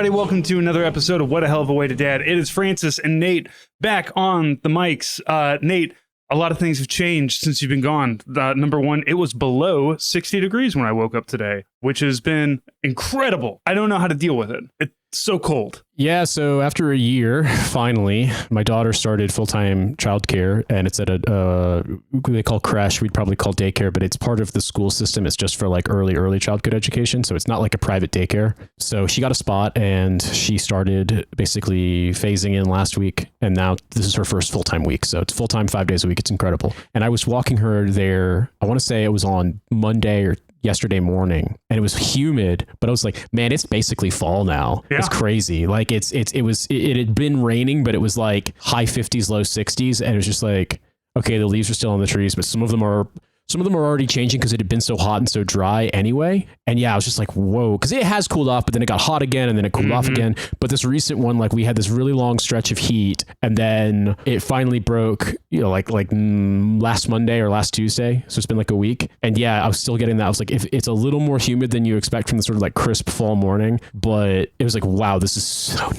everybody. Welcome to another episode of What a Hell of a Way to Dad. It is Francis and Nate back on the mics. Nate, a lot of things have changed since you've been gone. Number one, it was below 60 degrees when I woke up today, which has been incredible. I don't know how to deal with it. It's so cold. Yeah, so after a year, finally, my daughter started full-time childcare, and it's at a they call creche. We'd probably call daycare, but it's part of the school system. It's just for like early childhood education, so it's not like a private daycare. So she got a spot, and she started basically phasing in last week, and now this is her first full-time week. So it's full-time 5 days a week. It's incredible. And I was walking her there, I want to say it was on Monday or yesterday morning, and it was humid, but I was like, man, it's basically fall now. Yeah. It's crazy. Like it had been raining, but it was like high 50s, low 60s. And it was just like, okay, the leaves are still on the trees, but some of them are already changing because it had been so hot and so dry anyway. And yeah, I was just like, whoa, because it has cooled off, but then it got hot again and then it cooled off again. But this recent one, like we had this really long stretch of heat and then it finally broke, like last Monday or last Tuesday. So it's been like a week. And yeah, I was still getting that. I was like, if it's a little more humid than you expect from the sort of like crisp fall morning, but it was like, wow, this is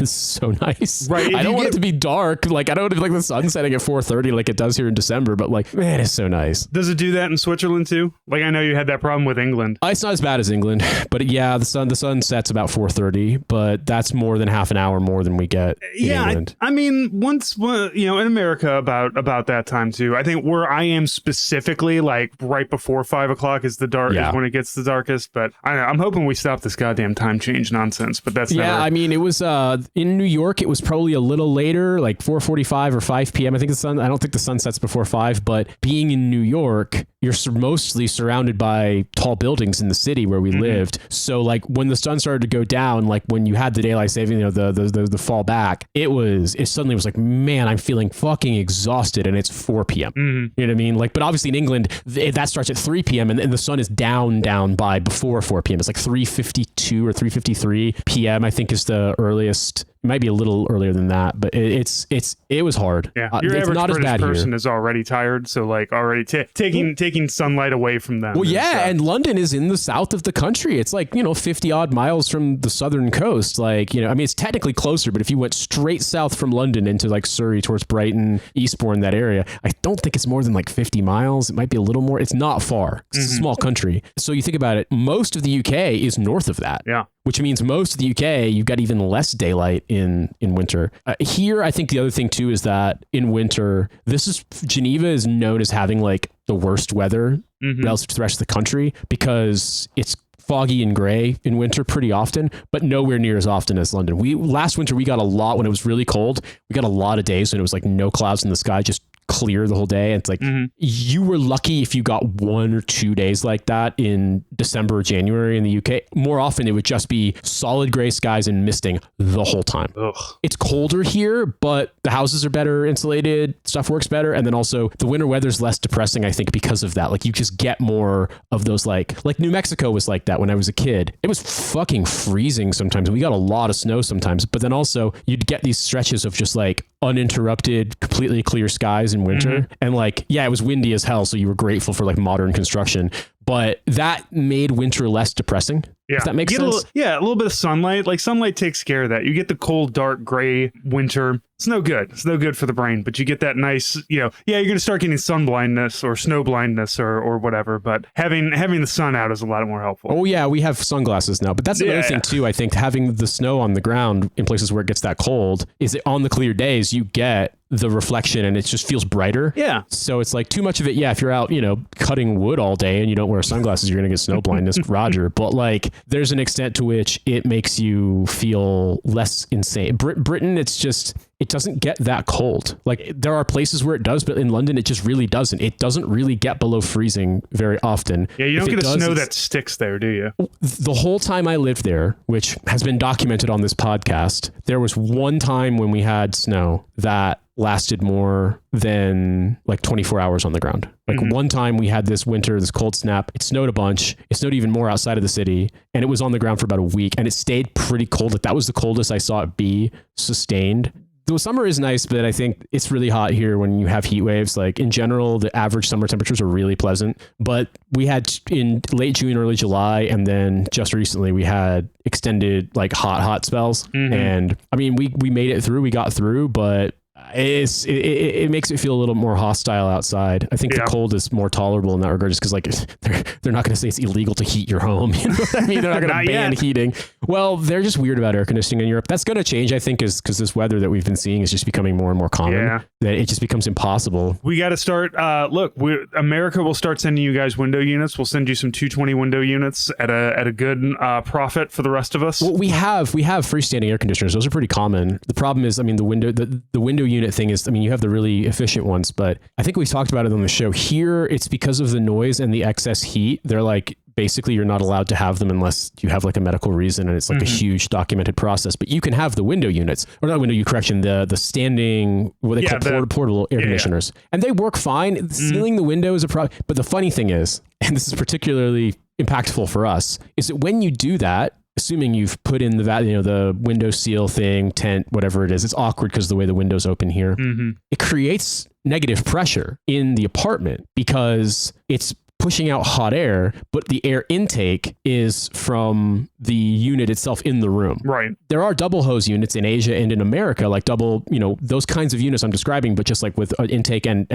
so nice. Right. I don't want it to be dark. Like I don't want it to be like the sun setting at 4:30 like it does here in December, but like, man, it's so nice. Does it do that in Switzerland too? Like I know you had that problem with England. It's not as bad as England, but yeah, the sun sets about 4:30, but that's more than half an hour more than we get in England. I mean, once in America about that time too. I think where I am specifically, like right before 5 o'clock is is when it gets the darkest. But I don't know, I'm hoping we stop this goddamn time change nonsense. But that's never... I mean, it was in New York. It was probably a little later, like 4:45 or 5 p.m. I don't think the sun sets before 5. But being in New York, you're mostly surrounded by tall buildings in the city where we lived. So like when the sun started to go down, like when you had the daylight saving, the fall back, it suddenly was like, man, I'm feeling fucking exhausted and it's 4 p.m. You know what I mean? Like, but obviously in England, that starts at 3 p.m. and the sun is down by before 4 p.m. It's like 3:52 or 3:53 p.m. I think is the earliest. It might be a little earlier than that, but it was hard. Yeah, your it's average not British as bad person here. Is already tired, so like already taking sunlight away from them. Well, yeah, and London is in the south of the country. It's like 50 odd miles from the southern coast. Like I mean, it's technically closer, but if you went straight south from London into like Surrey towards Brighton, Eastbourne, that area, I don't think it's more than like 50 miles. It might be a little more. It's not far. It's a small country. So you think about it, most of the UK is north of that. Yeah. Which means most of the UK, you've got even less daylight in winter. Here, I think the other thing too is that in winter, Geneva is known as having like the worst weather relative to the rest of the country because it's foggy and gray in winter pretty often, but nowhere near as often as London. Last winter, we got a lot when it was really cold. We got a lot of days when it was like no clouds in the sky, just clear the whole day. It's like you were lucky if you got 1 or 2 days like that in December or January in the UK. More often it would just be solid gray skies and misting the whole time. Ugh. It's colder here, but the houses are better insulated, stuff works better, and then also the winter weather's less depressing, I think, because of that. Like you just get more of those like New Mexico was like that when I was a kid. It was fucking freezing sometimes. We got a lot of snow sometimes, but then also you'd get these stretches of just like uninterrupted, completely clear skies in winter. And like, yeah, it was windy as hell. So you were grateful for like modern construction, but that made winter less depressing. Yeah. If that makes sense. A little bit of sunlight. Like sunlight takes care of that. You get the cold, dark, gray winter. It's no good. It's no good for the brain, but you get that nice, you're going to start getting sun blindness or snow blindness or whatever. But having the sun out is a lot more helpful. Oh yeah, we have sunglasses now, but that's another thing too. I think having the snow on the ground in places where it gets that cold is that on the clear days you get the reflection and it just feels brighter. Yeah. So it's like too much of it. Yeah. If you're out, cutting wood all day and you don't wear sunglasses, you're going to get snow blindness, Roger. But like there's an extent to which it makes you feel less insane. Britain, it doesn't get that cold. Like there are places where it does, but in London, it just really doesn't. It doesn't really get below freezing very often. Yeah. You don't get snow that sticks there, do you? The whole time I lived there, which has been documented on this podcast, there was one time when we had snow that lasted more than like 24 hours on the ground. Like one time we had this cold snap. It snowed a bunch. It snowed even more outside of the city. And it was on the ground for about a week. And it stayed pretty cold. Like that was the coldest I saw it be sustained. the summer is nice, but I think it's really hot here when you have heat waves. Like in general, the average summer temperatures are really pleasant, but we had in late June, early July, and then just recently we had extended like hot spells. And I mean, we made it through, we got through, but it makes it feel a little more hostile outside. I think the cold is more tolerable in that regard, just because like they're not going to say it's illegal to heat your home. You know what I mean? They're not going to ban heating. Well, they're just weird about air conditioning in Europe. That's going to change, I think, is because this weather that we've been seeing is just becoming more and more common. Yeah. That it just becomes impossible. We got to start. Look, America will start sending you guys window units. We'll send you some 220 window units at a good profit for the rest of us. Well, we have freestanding air conditioners. Those are pretty common. The problem is, I mean, the window unit thing is, I mean, you have the really efficient ones, but I think we talked about it on the show. Here, it's because of the noise and the excess heat. They're like, basically, you're not allowed to have them unless you have like a medical reason, and it's like a huge documented process. But you can have the window units, or not window, correction, the standing, what they call portable air conditioners, and they work fine. Sealing the window is a problem. But the funny thing is, and this is particularly impactful for us, is that when you do that, assuming you've put in the window seal thing, tent, whatever it is, it's awkward because the way the windows open here, it creates negative pressure in the apartment because it's pushing out hot air, but the air intake is from the unit itself in the room. Right. There are double hose units in Asia and in America, like double, those kinds of units I'm describing, but just like with intake and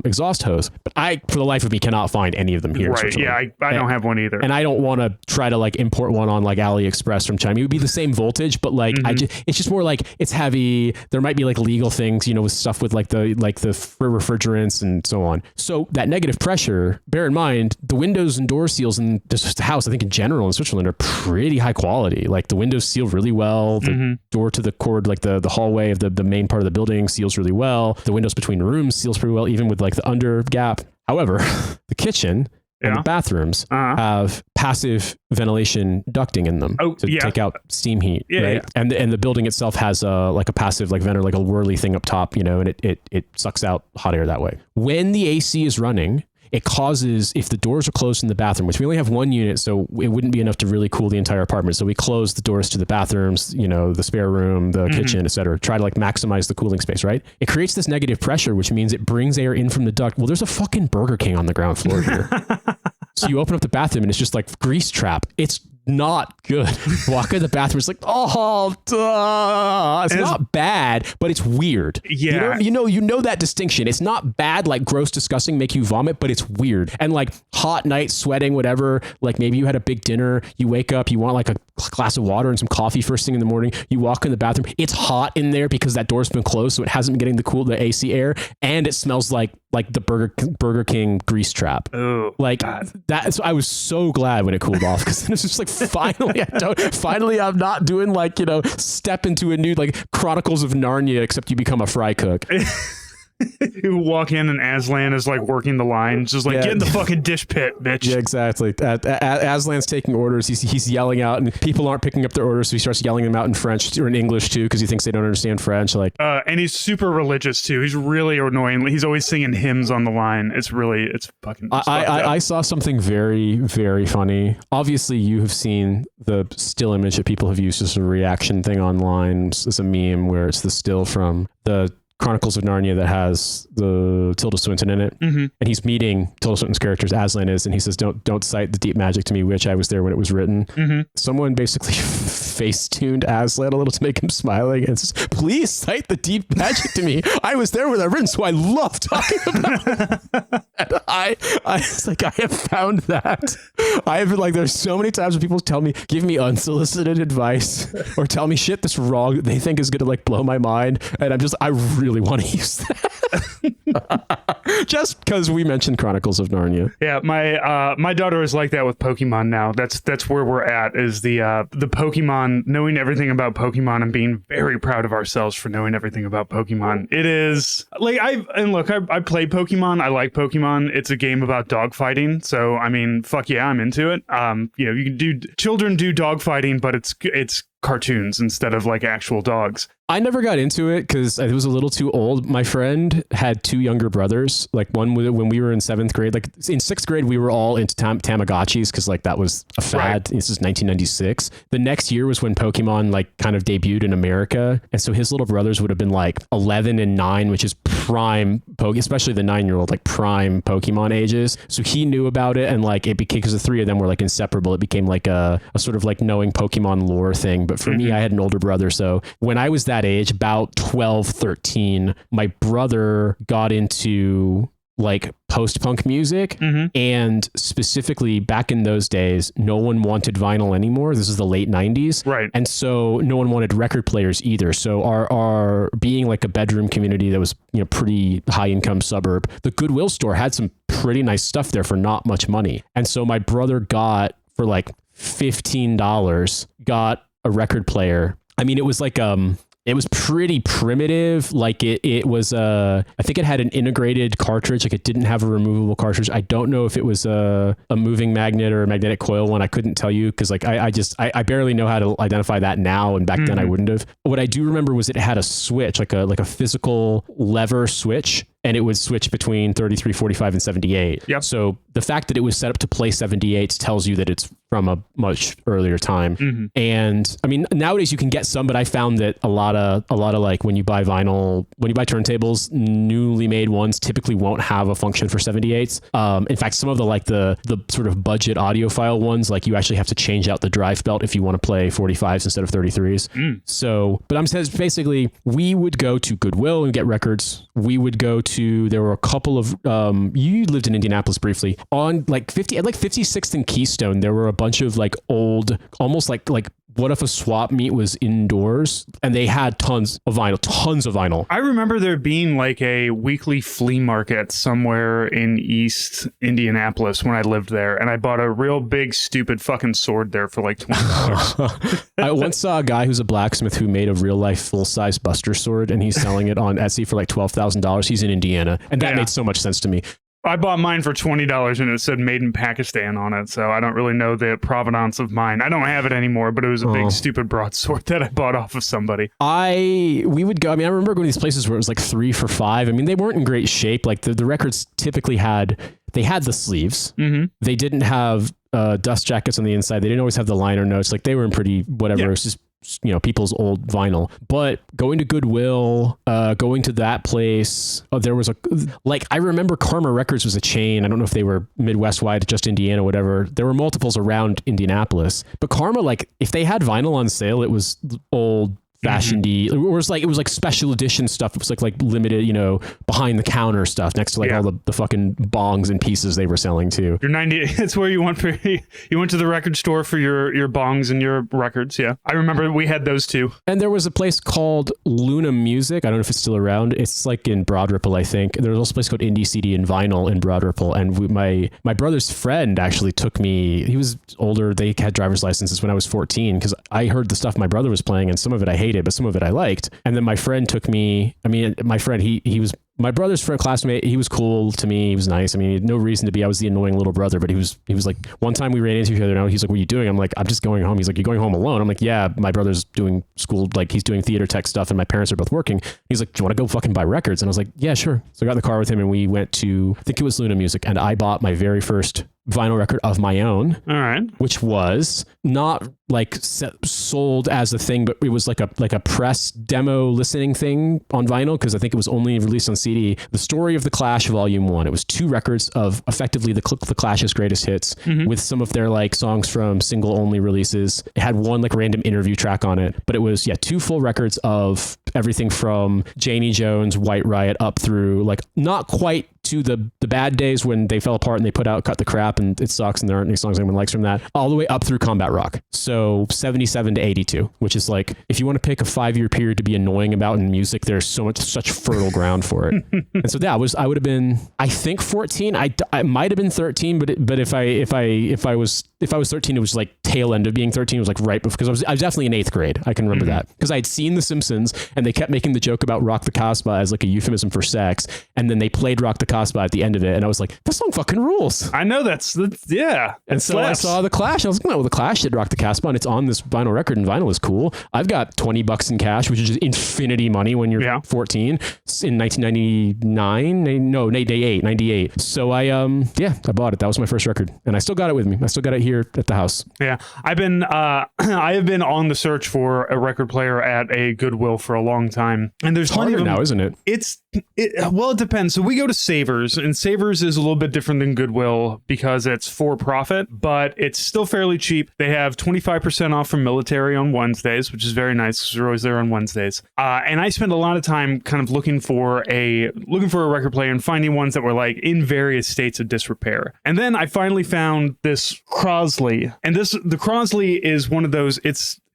exhaust hose. But I, for the life of me, cannot find any of them here. Right. Yeah, I don't have one either. And I don't want to try to like import one on like AliExpress from China. It would be the same voltage, but like it's just more like it's heavy. There might be like legal things, with stuff with like the refrigerants and so on. So that negative pressure, bear in mind, the windows and door seals in this house, I think in general in Switzerland, are pretty high quality. Like the windows seal really well. The door to the cord, like the hallway of the main part of the building seals really well. The windows between rooms seals pretty well, even with like the under gap. However, the kitchen and the bathrooms have passive ventilation ducting in them to take out steam heat, right? Yeah. And the building itself has like a passive like venter, like a whirly thing up top, and it sucks out hot air that way. When the AC is running, it causes, if the doors are closed in the bathroom, which we only have one unit, so it wouldn't be enough to really cool the entire apartment. So we close the doors to the bathrooms, the spare room, the kitchen, etc. Try to like maximize the cooling space, right? It creates this negative pressure, which means it brings air in from the duct. Well, there's a fucking Burger King on the ground floor here. So you open up the bathroom and it's just like grease trap. It's not good. Walk in the bathroom, it's like, it's not bad, but it's weird. Yeah. You know that distinction. It's not bad, like gross, disgusting, make you vomit, but it's weird. And like hot night, sweating, whatever, like maybe you had a big dinner, you wake up, you want like a glass of water and some coffee first thing in the morning, you walk in the bathroom, it's hot in there because that door's been closed, so it hasn't been getting the AC air, and it smells like the Burger King grease trap. Oh, like that. So I was so glad when it cooled off, because then it's just like finally I'm not doing like step into a new like Chronicles of Narnia, except you become a fry cook. You walk in and Aslan is like working the line, just like, get in the fucking dish pit, bitch. Yeah, exactly. Aslan's taking orders. He's yelling out, and people aren't picking up their orders, so he starts yelling them out in French or in English too, because he thinks they don't understand French. Like, and he's super religious too. He's really annoying. He's always singing hymns on the line. It's fucking. I saw something very, very funny. Obviously, you have seen the still image that people have used as a reaction thing online, as a meme, where it's the still from the Chronicles of Narnia that has the Tilda Swinton in it, and he's meeting Tilda Swinton's characters, Aslan is, and he says, don't cite the deep magic to me, which I was there when it was written. Someone basically face-tuned Aslan a little to make him smiling and says, please cite the deep magic to me. I was there when I written, so I love talking about it. And I was like, I have found that. I have been like, there's so many times when people tell me, give me unsolicited advice or tell me shit that's wrong that they think is going to like blow my mind, and I really want to use that. Just because we mentioned Chronicles of Narnia. Yeah, my daughter is like that with Pokemon now. That's where we're at, is the Pokemon, knowing everything about Pokemon and being very proud of ourselves for knowing everything about Pokemon. It is like I play Pokemon. I like Pokemon. It's a game about dog fighting, so I mean, fuck yeah, I'm into it. You can children do dog fighting, but it's cartoons instead of like actual dogs. I never got into it because it was a little too old. My friend had two younger brothers. Like one when we were in 7th grade, like in 6th grade, we were all into Tamagotchis because like that was a fad. Right. This is 1996. The next year was when Pokemon like kind of debuted in America. And so his little brothers would have been like 11 and 9, which is prime, especially the 9-year-old, like prime Pokemon ages. So he knew about it, and like it became, because the three of them were like inseparable, it became like a sort of like knowing Pokemon lore thing. But for me, I had an older brother. So when I was that age, about 12, 13, my brother got into like post-punk music, and specifically back in those days, no one wanted vinyl anymore. This is the late 90s. Right. And so no one wanted record players either. So our being like a bedroom community that was, you know, pretty high income suburb, the Goodwill store had some pretty nice stuff there for not much money. And so my brother got, for like $15, got a record player. I mean, it was like it was pretty primitive. Like it was I think it had an integrated cartridge. Like it didn't have a removable cartridge. I don't know if it was a moving magnet or a magnetic coil one. I couldn't tell you because like I barely know how to identify that now, and back then I wouldn't have. What I do remember was it had a switch, like a physical lever switch, and it would switch between 33, 45, and 78. Yep. So the fact that it was set up to play 78s tells you that it's from a much earlier time. And I mean, nowadays you can get some, but I found that a lot of like when you buy vinyl, when you buy turntables, newly made ones typically won't have a function for 78s. In fact, some of the sort of budget audiophile ones, like you actually have to change out the drive belt if you want to play 45s instead of 33s. So, but I'm saying basically we would go to Goodwill and get records. We would go to, there were a couple of, you lived in Indianapolis briefly, on like 56th and Keystone, there were a bunch of like old, almost like what if a swap meet was indoors, and they had tons of vinyl. I remember there being like a weekly flea market somewhere in East Indianapolis when I lived there, and I bought a real big stupid fucking sword there for like $20. I once saw a guy who's a blacksmith who made a real life full-size Buster sword, and he's selling it on Etsy for like $12,000. He's in Indiana, and that made so much sense to me. I bought mine for $20 and it said made in Pakistan on it, so I don't really know the provenance of mine. I don't have it anymore, but it was a big stupid broadsword that I bought off of somebody. We would go, I mean, I remember going to these places where it was like 3 for $5. I mean, they weren't in great shape. Like the records typically had the sleeves. They didn't have dust jackets on the inside. They didn't always have the liner notes. Like they were in pretty whatever. It was just, you know, people's old vinyl. But going to Goodwill, going to that place, there was I remember Karma Records was a chain. I don't know if they were Midwest wide, just Indiana, whatever. There were multiples around Indianapolis, but Karma, like if they had vinyl on sale, it was old fashioned-y. It was like special edition stuff. It was like limited, you know, behind the counter stuff next to like all the fucking bongs and pieces they were selling too. Your 90, it's where you went to the record store for your bongs and your records. Yeah. I remember we had those too. And there was a place called Luna Music. I don't know if it's still around. It's like in Broad Ripple, I think. There was also a place called Indie CD and Vinyl in Broad Ripple. And my brother's friend actually took me, he was older. They had driver's licenses when I was 14 because I heard the stuff my brother was playing, and some of it I hated, but some of it I liked. And then my friend took me, I mean, my friend, he was my brother's friend, classmate. He was cool to me. He was nice. I mean, he had no reason to be. I was the annoying little brother, but he was like, one time we ran into each other. Now he's like, "What are you doing?" I'm like, "I'm just going home." He's like, "You're going home alone?" I'm like, "Yeah, my brother's doing school, like he's doing theater tech stuff, and my parents are both working." He's like, "Do you want to go fucking buy records?" And I was like, "Yeah, sure." So I got in the car with him and we went to, I think it was Luna Music, and I bought my very first vinyl record of my own. All right. Which was not like sold as a thing, but it was like a press demo listening thing on vinyl, because I think it was only released on CD. The Story of the Clash Volume 1. It was 2 records of effectively the Clash's greatest hits, with some of their like songs from single only releases. It had one like random interview track on it, but it was 2 full records of everything from Janie Jones, White Riot, up through like not quite to the bad days when they fell apart and they put out Cut the Crap and it sucks and there aren't any songs anyone likes from that, all the way up through Combat Rock. So 77 to 82, which is like, if you want to pick a 5-year period to be annoying about in music, there's such fertile ground for it. And so I would have been, I think 14. I might have been 13, but if I was 13, it was like tail end of being 13. It was like right before, because I was definitely in 8th grade. I can remember that because I had seen The Simpsons and they kept making the joke about Rock the Casbah as like a euphemism for sex, and then they played Rock the Casbah Casbah at the end of it, and I was like, this song fucking rules. I know that's yeah. And so I saw the Clash, and I was like, well, the Clash did rock the Casbah, and it's on this vinyl record, and vinyl is cool. I've got $20 in cash, which is just infinity money when you're 14 in 1999. No, 98. So I bought it. That was my first record, and I still got it with me. I still got it here at the house. Yeah, I have been on the search for a record player at a Goodwill for a long time, and there's plenty of them now, isn't it? Well, it depends. So we go to Savers, and Savers is a little bit different than Goodwill because it's for profit, but it's still fairly cheap. They have 25% off from military on Wednesdays, which is very nice because we're always there on Wednesdays. And I spent a lot of time kind of looking for a record player and finding ones that were like in various states of disrepair. And then I finally found this Crosley, and the Crosley is one of those.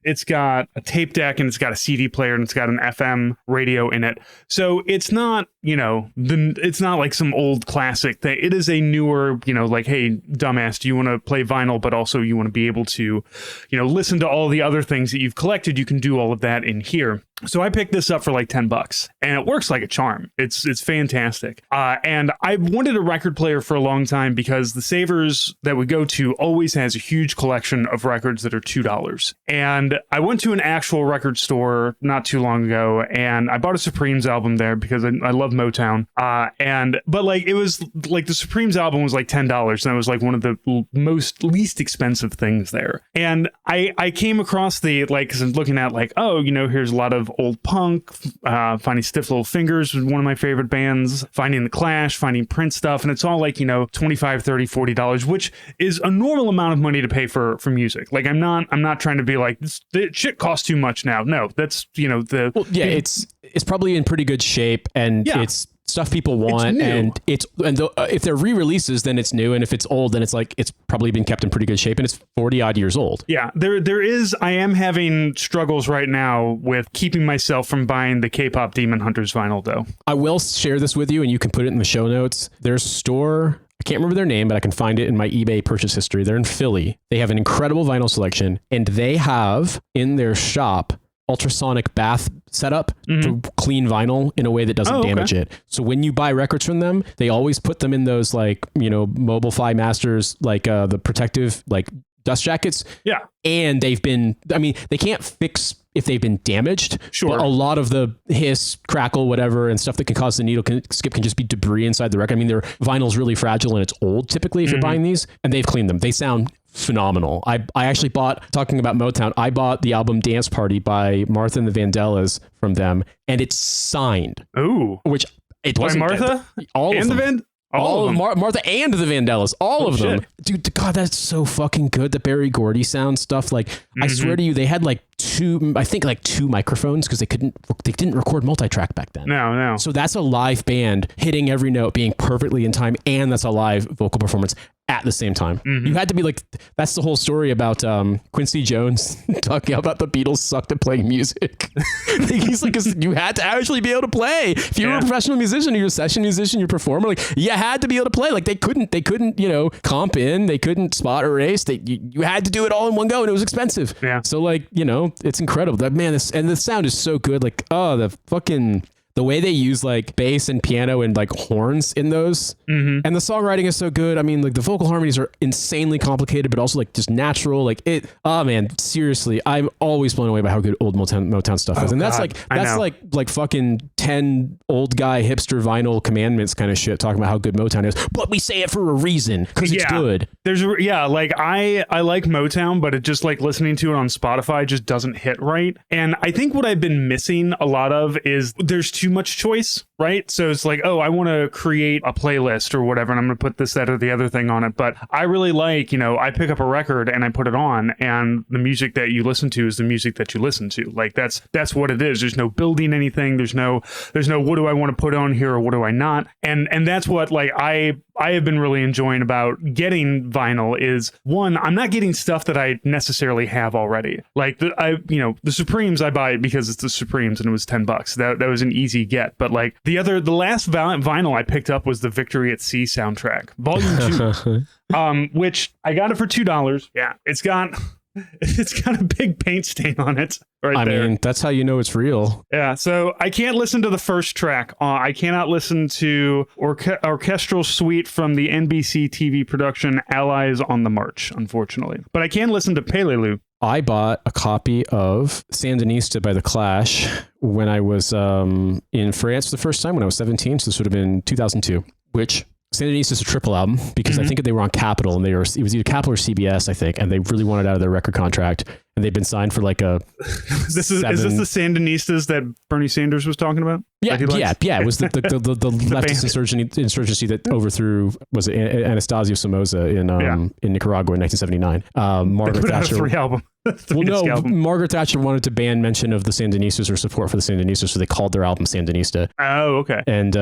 It's got a tape deck and it's got a CD player and it's got an FM radio in it. So it's not, it's not like some old classic thing. It is a newer, like, hey, dumbass, do you want to play vinyl, but also you want to be able to, listen to all the other things that you've collected. You can do all of that in here. So I picked this up for like $10 and it works like a charm. It's fantastic. And I wanted a record player for a long time because the Savers that we go to always has a huge collection of records that are $2. And I went to an actual record store not too long ago and I bought a Supremes album there because I love Motown. But like, it was like the Supremes album was like $10 and it was like one of the least expensive things there. And I came across cause I'm looking at like, here's a lot of old punk, finding Stiff Little Fingers was one of my favorite bands, finding the Clash, finding Prince stuff, and it's all like $25, $30, $40, which is a normal amount of money to pay for music. Like I'm not trying to be like this shit costs too much now. No, that's it's probably in pretty good shape, and it's stuff people want, and if they're re-releases, then it's new, and if it's old, then it's like it's probably been kept in pretty good shape, and it's 40 odd years old. Yeah, I am having struggles right now with keeping myself from buying the K-pop Demon Hunters vinyl, though. I will share this with you, and you can put it in the show notes. There's a store, I can't remember their name, but I can find it in my eBay purchase history. They're in Philly. They have an incredible vinyl selection, and they have in their shop ultrasonic bath setup to clean vinyl in a way that doesn't damage it. So when you buy records from them, they always put them in those Mobile Fly Masters, the protective dust jackets. Yeah. And they can't fix if they've been damaged. Sure. But a lot of the hiss, crackle, whatever, and stuff that can cause the needle skip can just be debris inside the record. I mean, their vinyl's really fragile and it's old typically if you're buying these, and they've cleaned them. They sound phenomenal. I actually talking about Motown, I bought the album Dance Party by Martha and the Vandellas from them, and it's signed. Ooh. Which it wasn't. By Martha? All of them. All of them. Martha and the Vandellas. All of them. Dude, God, that's so fucking good. The Berry Gordy sound stuff. Like, I swear to you, they had two microphones because they didn't record multi-track back then. No. So that's a live band hitting every note, being perfectly in time, and that's a live vocal performance at the same time. You had to be that's the whole story about Quincy Jones talking about the Beatles sucked at playing music. He's like, you had to actually be able to play. If you were a professional musician, you're a session musician, you're a performer, you had to be able to play. They couldn't, comp in, they couldn't spot erase. You had to do it all in one go, and it was expensive. Yeah. So it's incredible. That man, and the sound is so good. The way they use bass and piano and horns in those, and the songwriting is so good. I mean, the vocal harmonies are insanely complicated, but also just natural. Seriously, I'm always blown away by how good old Motown stuff is, and that's fucking 10 old guy hipster vinyl commandments kind of shit talking about how good Motown is. But we say it for a reason because it's good. I like Motown, but it just listening to it on Spotify just doesn't hit right. And I think what I've been missing a lot of is there's too much choice, right? So it's I want to create a playlist or whatever, and I'm going to put this, that, or the other thing on it. But I really I pick up a record and I put it on, and the music that you listen to is the music that you listen to. That's what it is. There's no building anything. There's no what do I want to put on here or what do I not? And that's what I have been really enjoying about getting vinyl is, one, I'm not getting stuff that I necessarily have already. The Supremes, I buy it because it's the Supremes and it was $10. That was an easy get. But the last vinyl I picked up was the Victory at Sea soundtrack, Volume 2, which I got it for $2. Yeah, it's got It's got a big paint stain on it right there. I mean, that's how you know it's real. Yeah, so I can't listen to the first track. I cannot listen to Orchestral Suite from the NBC TV production Allies on the March, unfortunately. But I can listen to Pelelu. I bought a copy of Sandinista by The Clash when I was in France the first time when I was 17. So this would have been 2002, which Sandinista is a triple album because I think they were on Capitol and it was either Capitol or CBS, I think, and they really wanted out of their record contract. And they've been signed for like a. Is this the Sandinistas that Bernie Sanders was talking about? Yeah. It was the leftist insurgency that overthrew Anastasio Somoza in Nicaragua in 1979. Margaret Thatcher. Three album. Margaret Thatcher wanted to ban mention of the Sandinistas or support for the Sandinistas, so they called their album Sandinista. Oh, okay. And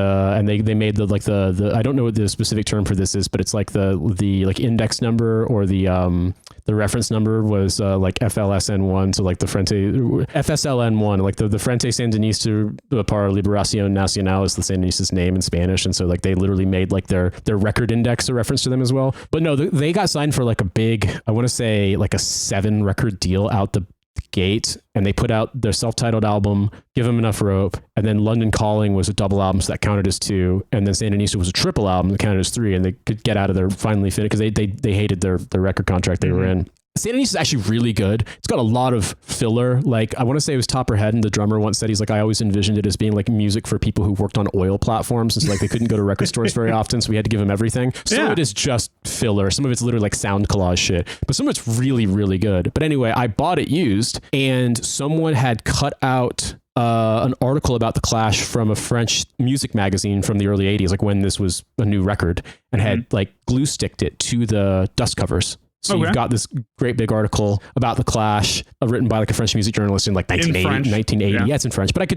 they made the I don't know what the specific term for this is, but it's like the like index number or the reference number was like FLSN1, so like the Frente FSLN1, like the Frente Sandinista para Liberación Nacional is the Sandinistas' name in Spanish, and so like they literally made like their record index a reference to them as well. But no, they got signed for like a big, I want to say like a 7 record deal out the gate, and they put out their self-titled album, Give 'Em Enough Rope, and then London Calling was a double album, so that counted as 2, and then Sandinista was a triple album that counted as 3, and they could get out of their finally fit because they hated their record contract they were in. Sandinista is actually really good. It's got a lot of filler. Like, I want to say it was Topper Head, and the drummer once said, he's like, I always envisioned it as being like music for people who worked on oil platforms. And so like they couldn't go to record stores very often, so we had to give them everything. Some of it is just filler. Some of it's literally like sound collage shit, but some of it's really, really good. But anyway, I bought it used, and someone had cut out an article about The Clash from a French music magazine from the early 80s, like when this was a new record, and had like glue sticked it to the dust covers. So you've got this great big article about The Clash written by like a French music journalist in like 1980. Yeah, it's in French, but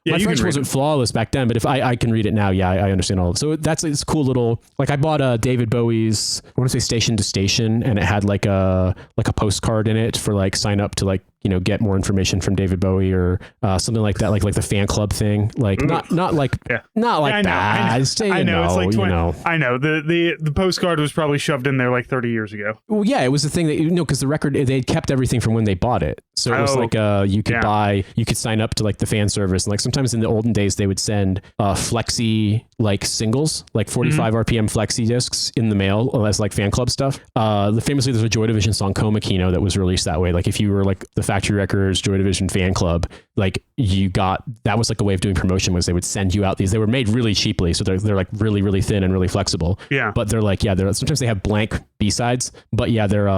my French wasn't flawless back then, but if I can read it now, I understand all of it. So it's cool little, like I bought David Bowie's, I want to say Station to Station, and it had like a postcard in it for like sign up to like, get more information from David Bowie or something like that, like the fan club thing, like not like that. I know. It's like 20, I know the postcard was probably shoved in there like 30 years ago. Well, yeah, it was the thing that because the record they had kept everything from when they bought it, so it was like you could sign up to like the fan service, and like sometimes in the olden days they would send flexi like singles, like 45 RPM flexi discs in the mail as like fan club stuff. Famously, there's a Joy Division song Coma Kino that was released that way. Like if you were like the Factory Records Joy Division fan club, like that was like a way of doing promotion, was they would send you out these. They were made really cheaply, so they're like really, really thin and really flexible. Yeah, but they're like sometimes they have blank B-sides, but they're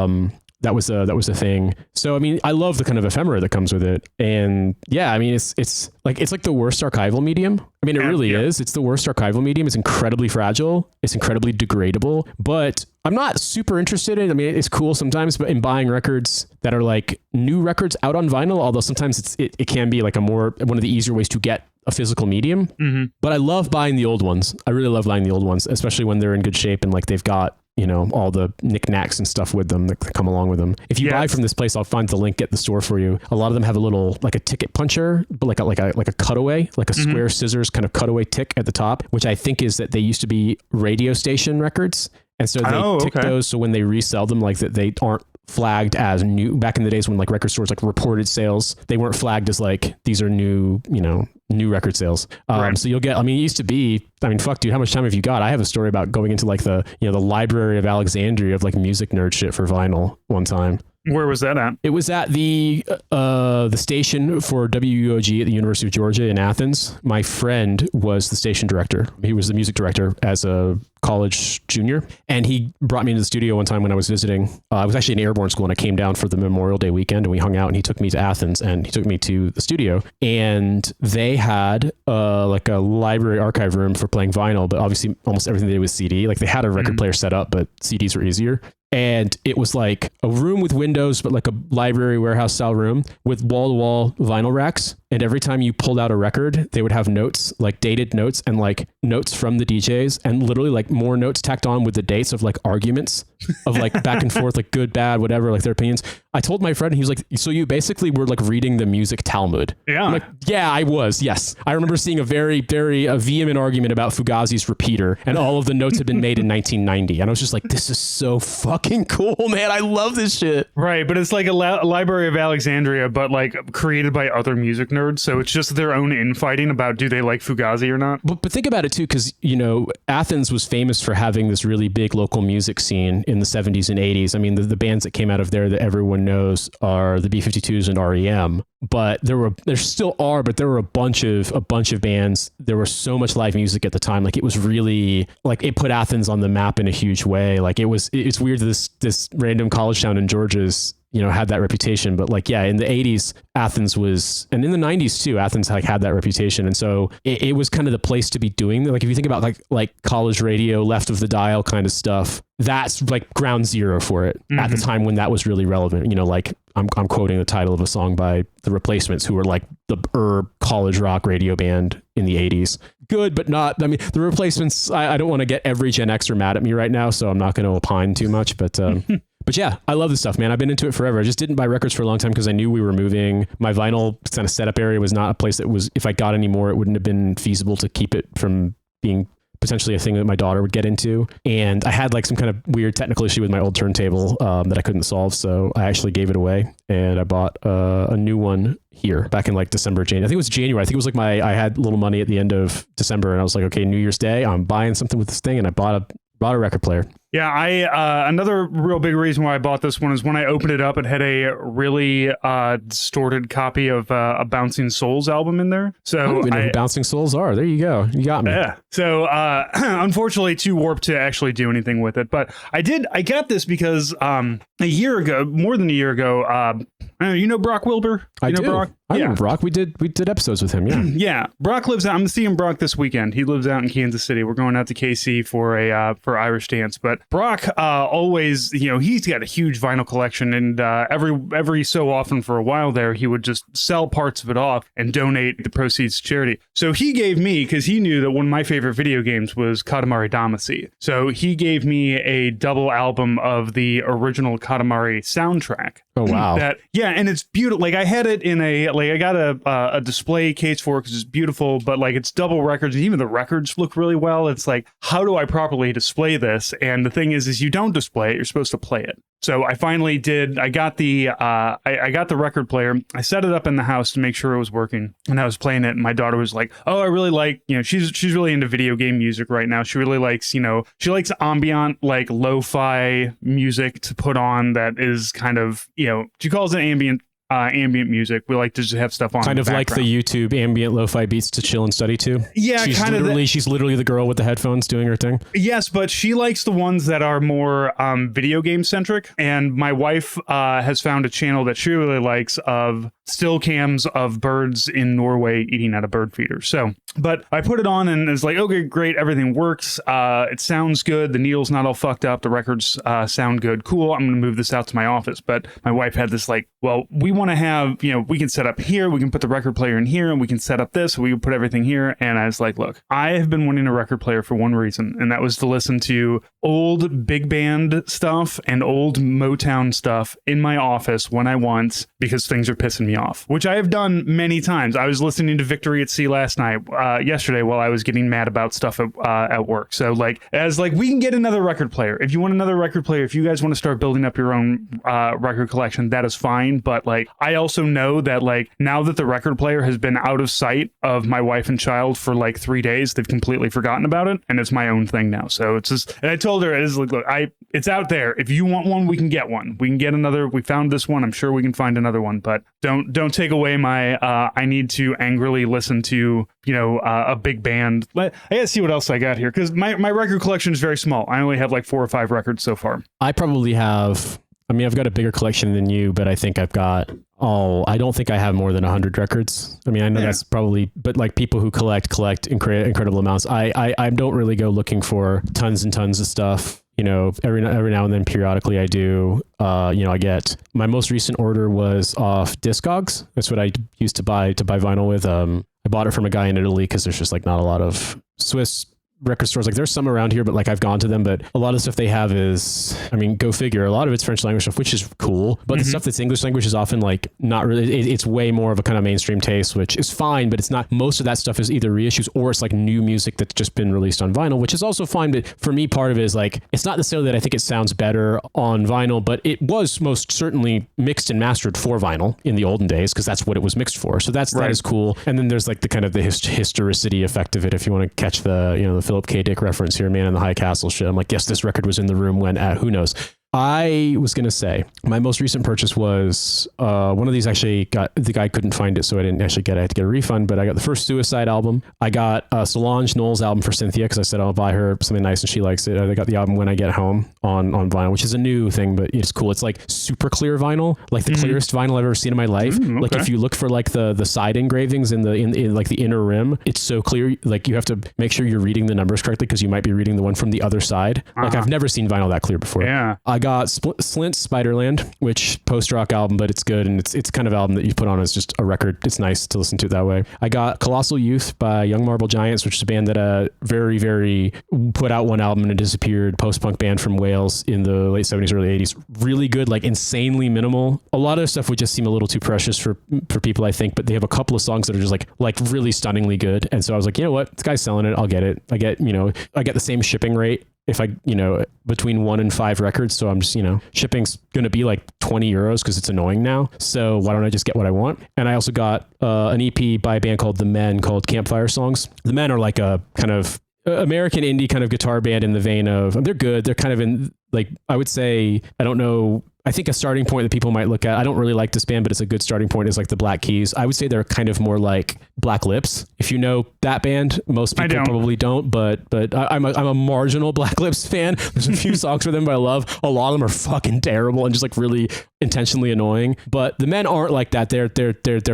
that was a thing. So I mean, I love the kind of ephemera that comes with it, and it's like the worst archival medium. I mean, it really is. It's the worst archival medium. It's incredibly fragile. It's incredibly degradable. But I'm not super interested in. I mean, it's cool sometimes, but in buying records that are like new records out on vinyl. Although sometimes it can be like one of the easier ways to get a physical medium. But I love buying the old ones. I really love buying the old ones, especially when they're in good shape and like they've got all the knickknacks and stuff with them that come along with them. If you buy from this place, I'll find the link at the store for you. A lot of them have a little like a ticket puncher, but like a cutaway, like a square scissors kind of cutaway tick at the top, which I think is that they used to be radio station records. And so they tick those so when they resell them, like that they aren't flagged as new. Back in the days when like record stores like reported sales, they weren't flagged as like these are new, new record sales. So you'll get, it used to be, fuck dude, how much time have you got? I have a story about going into like the Library of Alexandria of like music nerd shit for vinyl one time. Where was that at? It was at the station for WUOG at the University of Georgia in Athens. My friend was the station director. He was the music director as a college junior, and he brought me into the studio one time when I was visiting. I was actually in airborne school, and I came down for the Memorial Day weekend, and we hung out, and he took me to Athens, and he took me to the studio, and they had like a library archive room for playing vinyl, but obviously almost everything they did was CD. Like they had a record player set up, but CDs were easier. And it was like a room with windows, but like a library warehouse style room with wall-to-wall vinyl racks. And every time you pulled out a record, they would have notes, like dated notes and like notes from the DJs, and literally like more notes tacked on with the dates of like arguments of like back and forth, like good, bad, whatever, like their opinions. I told my friend, he was like, so you basically were like reading the music Talmud. Yeah. I'm like, yeah, I was. Yes. I remember seeing a very, very vehement argument about Fugazi's repeater, and all of the notes had been made in 1990. And I was just like, this is so fucked fucking cool, man. I love this shit. Right, but it's like a Library of Alexandria, but like created by other music nerds. So it's just their own infighting about do they like Fugazi or not. But think about it too, because Athens was famous for having this really big local music scene in the 70s and 80s. I mean, the bands that came out of there that everyone knows are the B-52s and REM. But there were a bunch of bands. There was so much live music at the time. Like it was really like it put Athens on the map in a huge way. Like it's weird that this random college town in Georgia's had that reputation, but like, yeah, in the 80s, Athens was, and in the 90s too, Athens like had that reputation. And so it was kind of the place to be doing. Like, if you think about like college radio, left of the dial kind of stuff, that's like ground zero for it at the time when that was really relevant. Like I'm quoting the title of a song by The Replacements, who were like the college rock radio band in the 80s. Good, but not, I mean, The Replacements, I don't want to get every Gen Xer mad at me right now, so I'm not going to opine too much, but but yeah, I love this stuff, man. I've been into it forever. I just didn't buy records for a long time because I knew we were moving. My vinyl kind of setup area was not a place that was, if I got any more, it wouldn't have been feasible to keep it from being potentially a thing that my daughter would get into. And I had like some kind of weird technical issue with my old turntable that I couldn't solve. So I actually gave it away and I bought a new one here back in like December, January. I think it was January. I think it was like I had a little money at the end of December and I was like, okay, New Year's Day, I'm buying something with this thing. And I bought a record player. Yeah, another real big reason why I bought this one is when I opened it up, it had a really distorted copy of a Bouncing Souls album in there. So I don't even know who Bouncing Souls are. There you go. You got me. Yeah. So unfortunately, too warped to actually do anything with it. But I got this because a year ago, more than a year ago, Brock Wilbur? I do. Brock? I know Brock. We did episodes with him. Yeah. Yeah. Brock lives out. I'm seeing Brock this weekend. He lives out in Kansas City. We're going out to KC for Irish dance. But Brock always, he's got a huge vinyl collection, and every so often for a while there, he would just sell parts of it off and donate the proceeds to charity. So he gave me, because he knew that one of my favorite video games was Katamari Damacy. So he gave me a double album of the original Katamari soundtrack. Oh wow! And it's beautiful. Like I had it in I got a display case for it because it's beautiful, but like it's double records, and even the records look really well. It's like, how do I properly display this? And the thing is you don't display it; you're supposed to play it. So I finally did. I got the I got the record player. I set it up in the house to make sure it was working, and I was playing it. And my daughter was like, "Oh, I really like." She's really into video game music right now. She really likes she likes ambient, like lo-fi music to put on that is kind of she calls it ambient music. We like to just have stuff on kind of like the YouTube ambient lo-fi beats to chill and study to. Yeah, she's literally the girl with the headphones doing her thing. Yes, but she likes the ones that are more video game centric, and my wife has found a channel that she really likes of still cams of birds in Norway eating at a bird feeder. So, but I put it on and it's like, okay, great, everything works. It sounds good. The needle's not all fucked up. The records sound good. Cool. I'm going to move this out to my office. But my wife had this like, well, we want to have, we can set up here. We can put the record player in here and we can set up this. We can put everything here. And I was like, look, I have been wanting a record player for one reason, and that was to listen to old big band stuff and old Motown stuff in my office when I want, because things are pissing me off, which I have done many times. I was listening to Victory at Sea yesterday while I was getting mad about stuff at work. So we can get another record player. If you want another record player, if you guys want to start building up your own record collection, that is fine. But like, I also know that like now that the record player has been out of sight of my wife and child for like 3 days, they've completely forgotten about it, and it's my own thing now. So it's just, and I told her, it's out there. If you want one, we can get one. We can get another. We found this one. I'm sure we can find another one, but don't take away my I need to angrily listen to a big band. I gotta see what else I got here, because my record collection is very small. I only have like 4 or 5 records so far. I probably have, I've got a bigger collection than you, but I think I've got, I don't think I have more than 100 records. I know that's probably, but like people who collect incredible amounts. I don't really go looking for tons and tons of stuff. Every now and then periodically I do. I get, my most recent order was off Discogs. That's what I used to buy vinyl with. I bought it from a guy in Italy because there's just like not a lot of Swiss record stores. Like there's some around here, but like I've gone to them, but a lot of stuff they have is, I mean, go figure. A lot of it's French language stuff, which is cool, but the stuff that's English language is often like not really, it's way more of a kind of mainstream taste, which is fine, but it's not, most of that stuff is either reissues or it's like new music that's just been released on vinyl, which is also fine. But for me, part of it is like, it's not necessarily that I think it sounds better on vinyl, but it was most certainly mixed and mastered for vinyl in the olden days, because that's what it was mixed for. So that is cool. And then there's like the kind of the historicity effect of it. If you want to catch the, the Philip K. Dick reference here, Man in the High Castle shit. I'm like, yes, this record was in the room when at who knows. I was going to say my most recent purchase was one of these actually the guy couldn't find it, so I didn't actually get it. I had to get a refund, but I got the first Suicide album. I got Solange Knowles album for Cynthia because I said I'll buy her something nice and she likes it. I got the album When I Get Home on vinyl, which is a new thing, but it's cool. It's like super clear vinyl, like the clearest vinyl I've ever seen in my life. Okay. Like if you look for like the side engravings in like the inner rim, it's so clear. Like you have to make sure you're reading the numbers correctly because you might be reading the one from the other side. Like I've never seen vinyl that clear before. Yeah. I got Slint's Spiderland, which post-rock album, but it's good, and it's kind of album that you put on as just a record. It's nice to listen to it that way. I got Colossal Youth by Young Marble Giants, which is a band that very, very put out one album and it disappeared. Post-punk band from Wales in the late 70s, early 80s. Really good, like insanely minimal. A lot of stuff would just seem a little too precious for people, I think, but they have a couple of songs that are just like really stunningly good. And so I was like, you know what? This guy's selling it. I'll get it. I get the same shipping rate if I, between 1 and 5 records. So I'm just, shipping's going to be like 20 euros because it's annoying now. So why don't I just get what I want? And I also got an EP by a band called The Men called Campfire Songs. The Men are like a kind of American indie kind of guitar band in the vein of, they're good. They're kind of in like, I would say, I don't know, I think a starting point that people might look at, I don't really like this band, but it's a good starting point, is like the Black Keys. I would say they're kind of more like Black Lips. If you know that band, most people probably don't, but I'm a marginal Black Lips fan. There's a few songs for them, but I love a lot of them are fucking terrible and just like really intentionally annoying. But the Men aren't like that. They're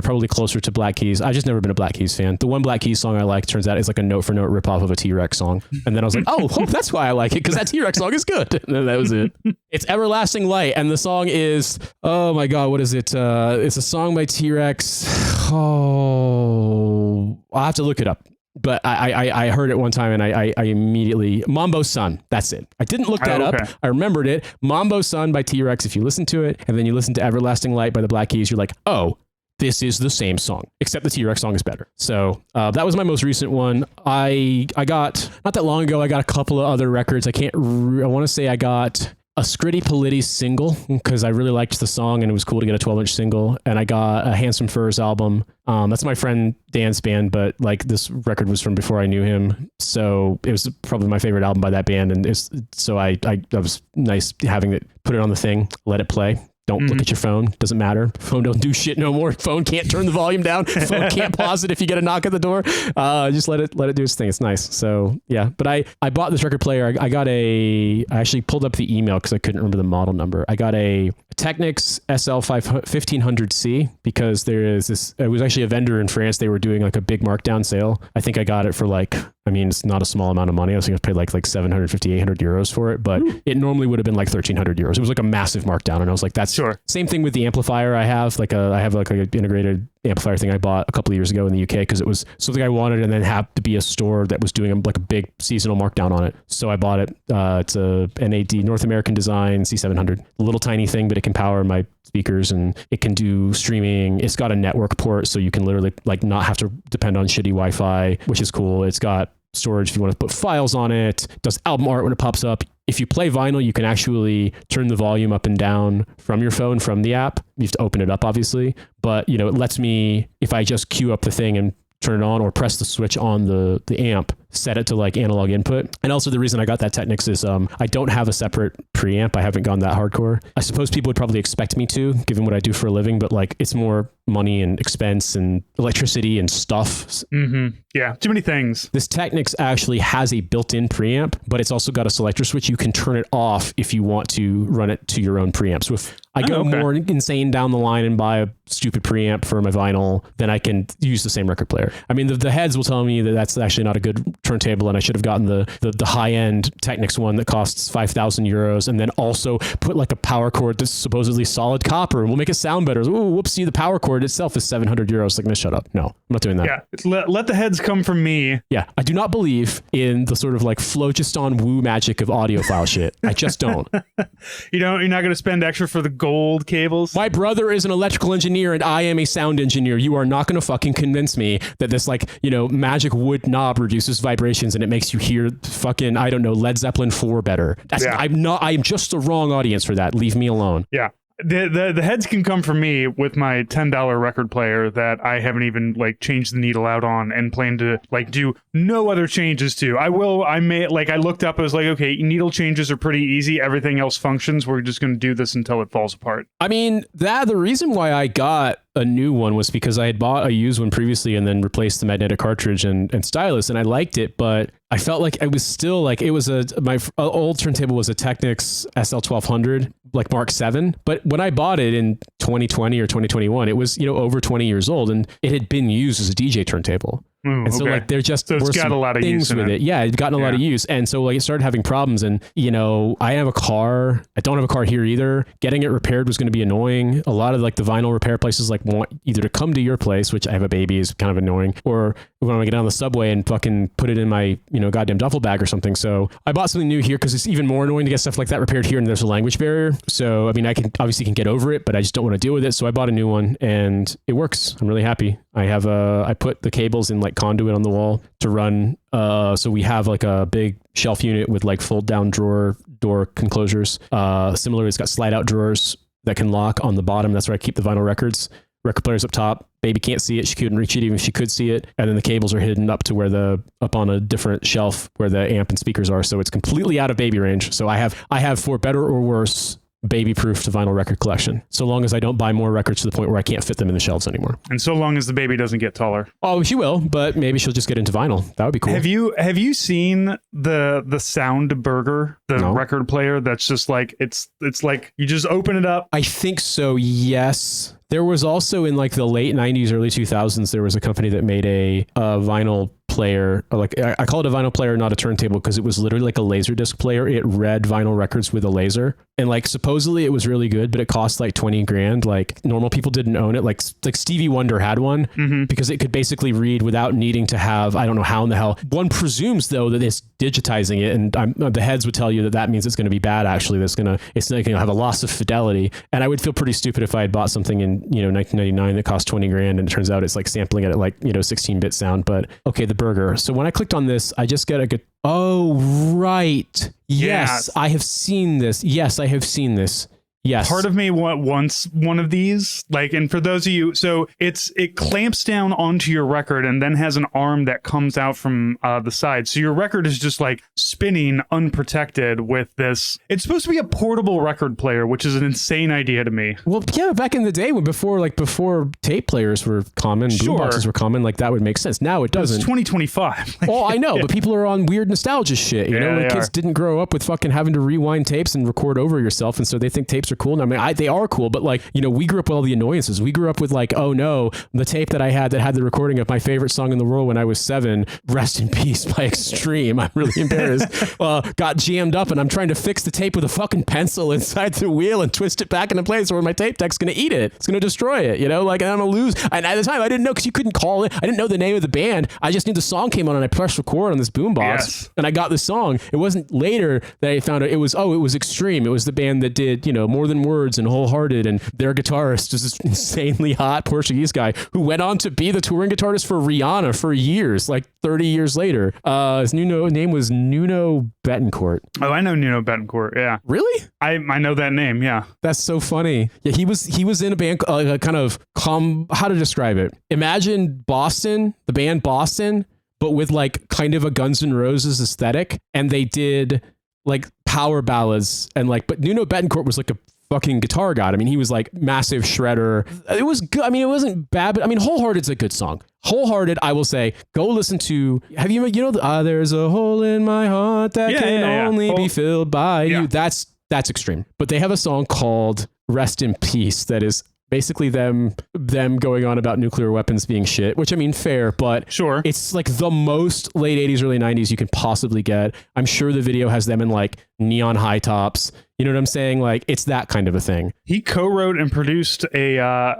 probably closer to Black Keys. I've just never been a Black Keys fan. The one Black Keys song I like turns out is like a note for note ripoff of a T-Rex song. And then I was like, oh, that's why I like it, because that T-Rex song is good. And that was it. It's Everlasting Light, and the song is, oh my God, what is it? It's a song by T-Rex. Oh, I'll have to look it up. But I heard it one time and I immediately, Mambo Sun, that's it. I didn't look that up. I remembered it. Mambo Sun by T-Rex. If you listen to it and then you listen to Everlasting Light by the Black Keys, you're like, oh, this is the same song, except the T-Rex song is better. So that was my most recent one. I got, not that long ago, I got a couple of other records. I want to say I got a Scritti Politti single because I really liked the song and it was cool to get a 12-inch single. And I got a Handsome Furs album. That's my friend Dan's band, but like this record was from before I knew him. So it was probably my favorite album by that band. And that was nice having it, put it on the thing, let it play. Don't look at your phone. Doesn't matter. Phone don't do shit no more. Phone can't turn the volume down. Phone can't pause it if you get a knock at the door. Just let it do its thing. It's nice. So yeah, but I bought this record player. I actually pulled up the email because I couldn't remember the model number. I got a Technics SL1500C because there is this, it was actually a vendor in France. They were doing like a big markdown sale. I think I got it for like, I mean, it's not a small amount of money. I was going to pay like 750, 800 euros for it, but it normally would have been like 1,300 euros. It was like a massive markdown. And I was like, that's sure. Same thing with the amplifier I have. I have an integrated amplifier thing I bought a couple of years ago in the UK because it was something I wanted and then happened to be a store that was doing like a big seasonal markdown on it. So I bought it. It's a NAD, North American Design C700, a little tiny thing, but it can power my speakers and it can do streaming. It's got a network port, so you can literally like not have to depend on shitty Wi-Fi, which is cool. It's got storage if you want to put files on it. It does album art when it pops up. If you play vinyl, you can actually turn the volume up and down from your phone, from the app. You have to open it up, obviously. But, it lets me, if I just queue up the thing and turn it on or press the switch on the amp, set it to like analog input. And also the reason I got that Technics is I don't have a separate preamp. I haven't gone that hardcore. I suppose people would probably expect me to, given what I do for a living, but like it's more money and expense and electricity and stuff. Mm-hmm. Yeah, too many things. This Technics actually has a built-in preamp, but it's also got a selector switch. You can turn it off if you want to run it to your own preamp. So if I go more insane down the line and buy a stupid preamp for my vinyl, then I can use the same record player. I mean, the heads will tell me that that's actually not a good turntable, and I should have gotten the high end Technics one that costs 5,000 euros, and then also put like a power cord that's supposedly solid copper and we'll make it sound better. Ooh, whoopsie, the power cord itself is 700 euros. Like, no, shut up. No, I'm not doing that. Yeah, let the heads come from me. Yeah, I do not believe in the sort of like phlogiston woo magic of audiophile shit. I just don't. You're not going to spend extra for the gold cables? My brother is an electrical engineer and I am a sound engineer. You are not going to fucking convince me that this like, magic wood knob reduces vibrations and it makes you hear fucking, I don't know, Led Zeppelin 4 better. I'm just the wrong audience for that. Leave me alone. Yeah. The heads can come from me with my $10 record player that I haven't even like changed the needle out on and plan to like do no other changes to. I looked up, I was like, okay, needle changes are pretty easy. Everything else functions. We're just going to do this until it falls apart. I mean, the reason why I got a new one was because I had bought a used one previously and then replaced the magnetic cartridge and stylus, and I liked it, but I felt like I was still like, it was my old turntable was a Technics SL1200, like Mark 7. But when I bought it in 2020 or 2021, it was, over 20 years old and it had been used as a DJ turntable. And so like there just it's got a lot of use in it. Yeah, it's gotten a lot of use. And so like it started having problems and I have a car. I don't have a car here either. Getting it repaired was going to be annoying. A lot of like the vinyl repair places like want either to come to your place, which I have a baby is kind of annoying, or when I get on the subway and fucking put it in my, goddamn duffel bag or something. So I bought something new here because it's even more annoying to get stuff like that repaired here and there's a language barrier. So I mean, I can get over it, but I just don't want to deal with it. So I bought a new one and it works. I'm really happy. I put the cables in like conduit on the wall to run. So we have like a big shelf unit with like fold down door enclosures. Similarly, it's got slide out drawers that can lock on the bottom. That's where I keep the vinyl records. Record player's up top. Baby can't see it. She couldn't reach it even if she could see it. And then the cables are hidden up on a different shelf where the amp and speakers are. So it's completely out of baby range. So I have for better or worse, baby-proof to vinyl record collection, so long as I don't buy more records to the point where I can't fit them in the shelves anymore. And so long as the baby doesn't get taller. Oh, she will, but maybe she'll just get into vinyl. That would be cool. Have you seen the Sound Burger, the record player that's just like it's like you just open it up? I think so, yes. There was also in like the late 90s, early 2000s, there was a company that made a vinyl player, or like I call it a vinyl player, not a turntable, because it was literally like a laser disc player. It read vinyl records with a laser, and like supposedly it was really good, but it cost like 20 grand. Like normal people didn't own it. Like Stevie Wonder had one because it could basically read without needing to have, I don't know how in the hell. One presumes though that it's digitizing it, and the heads would tell you that means it's going to be bad. Actually, it's going to have a loss of fidelity, and I would feel pretty stupid if I had bought something in 1999 that cost 20 grand, and it turns out it's like sampling it at like 16-bit sound. But okay, the Burger. So when I clicked on this, I just get a good. Oh right, yes, I have seen this. Yes, I have seen this. Yes. Part of me wants one of these. Like, and for those of you, so it clamps down onto your record and then has an arm that comes out from the side. So your record is just like spinning unprotected with this. It's supposed to be a portable record player, which is an insane idea to me. Well, yeah, back in the day before tape players were common, boomboxes were common, like that would make sense. Now it doesn't. It's 2025. Oh, I know, but people are on weird nostalgia shit. You know, kids didn't grow up with fucking having to rewind tapes and record over yourself, and so they think tapes are cool. And I mean, they are cool, but like, we grew up with all the annoyances. We grew up with like, oh no, the tape that I had that had the recording of my favorite song in the world when I was 7, Rest in Peace by Extreme. I'm really embarrassed. Got jammed up and I'm trying to fix the tape with a fucking pencil inside the wheel and twist it back into place where my tape deck's going to eat it. It's going to destroy it, like, and I'm going to lose. And at the time I didn't know, because you couldn't call it. I didn't know the name of the band. I just knew the song came on and I pressed record on this boombox and I got the song. It wasn't later that I found out it was Extreme. It was the band that did, More Than Words and Wholehearted, and their guitarist is this insanely hot Portuguese guy who went on to be the touring guitarist for Rihanna for years, like 30 years later. His name was Nuno Betancourt. Oh, I know Nuno Betancourt. Yeah. Really? I know that name. Yeah. That's so funny. Yeah, he was in a band, how to describe it? Imagine Boston, the band Boston, but with like kind of a Guns N' Roses aesthetic, and they did like power ballads and like, but Nuno Betancourt was like a fucking guitar god. I mean, he was like massive shredder. It was good. I mean, it wasn't bad, but I mean, Wholehearted's a good song. Wholehearted, I will say, go listen to, have you there's a hole in my heart that can only be filled by you. That's Extreme. But they have a song called Rest in Peace that is basically them them going on about nuclear weapons being shit, which I mean, fair, but Sure. it's like the most late 80s, early 90s you can possibly get. I'm sure the video has them in like neon high tops. You know what I'm saying? Like, it's that kind of a thing. He co-wrote and produced a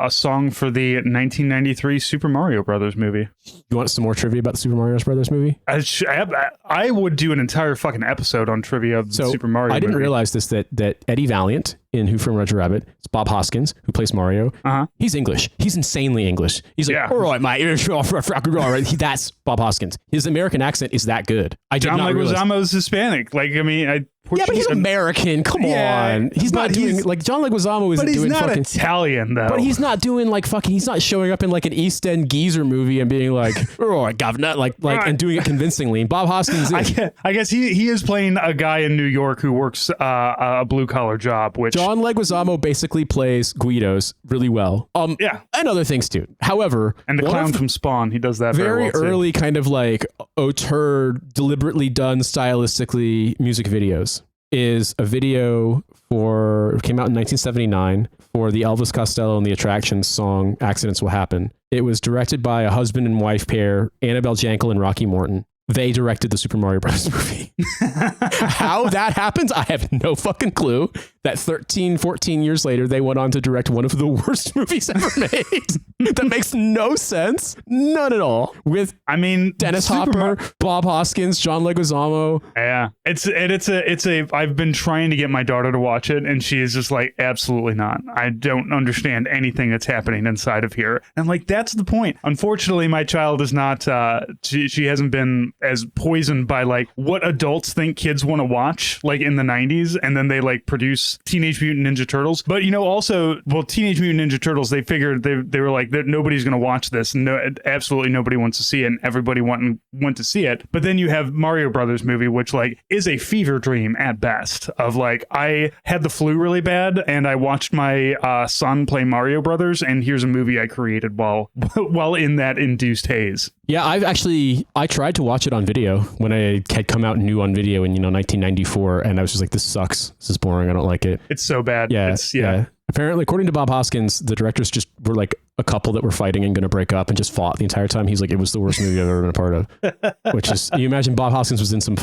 song for the 1993 Super Mario Brothers movie. You want some more trivia about the Super Mario Brothers movie? I would do an entire fucking episode on trivia of the Super Mario I didn't movie. realize this, that Eddie Valiant in Who Framed Roger Rabbit, it's Bob Hoskins, who plays Mario. He's English. He's insanely English. He's like, all right, mate. That's Bob Hoskins. His American accent is that good. I did John not realize. Leguizamo's Hispanic. Like, I mean, Yeah, but he's American. Come on. He's not doing like John Leguizamo isn't doing not fucking Italian though. But he's not doing like fucking. He's not showing up in like an East End geezer movie and being like, "Oh, governor," like and doing it convincingly. And Bob Hoskins is. I guess he is playing a guy in New York who works a blue collar job. Which John Leguizamo basically plays Guidos really well. Yeah, and other things too. However, and the clown from Spawn, he does that very well early, too. kind of like auteur, deliberately done stylistically music videos. Is a video came out in 1979 for the Elvis Costello and the Attractions song Accidents Will Happen. It was directed by a husband and wife pair, Annabelle Jankel and Rocky Morton. They directed the Super Mario Bros. Movie. How that happens, I have no fucking clue. That 13, 14 years later, they went on to direct one of the worst movies ever made. That makes no sense. None at all. With, Dennis Hopper, Bob Hoskins, John Leguizamo. Yeah. I've been trying to get my daughter to watch it, and she is just like, absolutely not. I don't understand anything that's happening inside of here. And I'm like, that's the point. Unfortunately, my child is not, she hasn't been as poisoned by like what adults think kids want to watch, like in the 90s, and then they like produce Teenage Mutant Ninja Turtles. But also, Teenage Mutant Ninja Turtles, they figured they were like that nobody's going to watch this. No, absolutely nobody wants to see it, and everybody went to see it. But then you have Mario Brothers movie, which like is a fever dream at best. Of like, I had the flu really bad, and I watched my son play Mario Brothers, and here's a movie I created while in that induced haze. Yeah, I tried to watch it on video when I had come out new on video in 1994, and I was just like, this sucks. This is boring. I don't like it. It's so bad. Yeah. Apparently, according to Bob Hoskins, the directors just were like a couple that were fighting and going to break up and just fought the entire time. He's like, it was the worst movie I've ever been a part of. Which is, you imagine Bob Hoskins was in some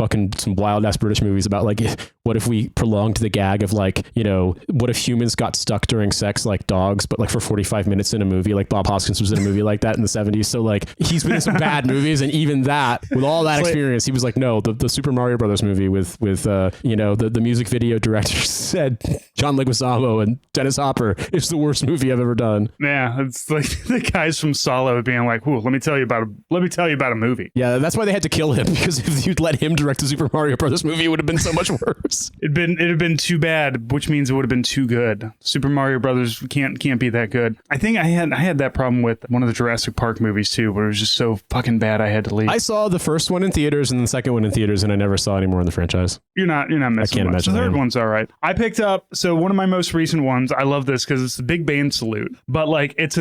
wild ass British movies about like, what if we prolonged the gag of like, what if humans got stuck during sex like dogs, but like for 45 minutes in a movie, like Bob Hoskins was in a movie like that in the 70s. So like, he's been in some bad movies, and even that, with all that experience, he was like, no, the Super Mario Brothers movie with the music video director said John Leguizamo and Dennis Hopper is the worst movie I've ever done. Yeah, it's like the guys from Solo being like, "Ooh, let me tell you about a movie." Yeah, that's why they had to kill him, because if you'd let him direct the Super Mario Brothers movie, it would have been so much worse. It'd have been too bad, which means it would have been too good. Super Mario Brothers can't be that good. I think I had that problem with one of the Jurassic Park movies too, where it was just so fucking bad I had to leave. I saw the first one in theaters and the second one in theaters, and I never saw any more in the franchise. You're not missing I can't much. imagine The third that. one's all right. I picked up one of my most recent ones. I love this because it's the Big Band Salute, but like it's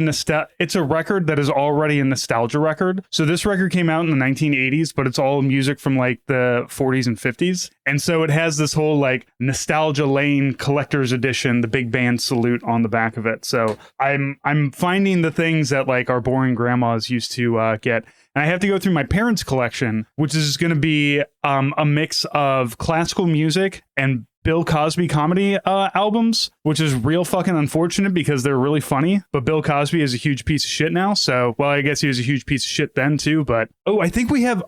a record that is already a nostalgia record. So this record came out in the 1980s, but it's all music from like the 40s and 50s, and so it has this whole like nostalgia lane collector's edition, the Big Band Salute on the back of it. So I'm finding the things that like our boring grandmas used to get. And I have to go through my parents' collection, which is going to be a mix of classical music and Bill Cosby comedy albums, which is real fucking unfortunate because they're really funny. But Bill Cosby is a huge piece of shit now. So, well, I guess he was a huge piece of shit then too. But, I think we have,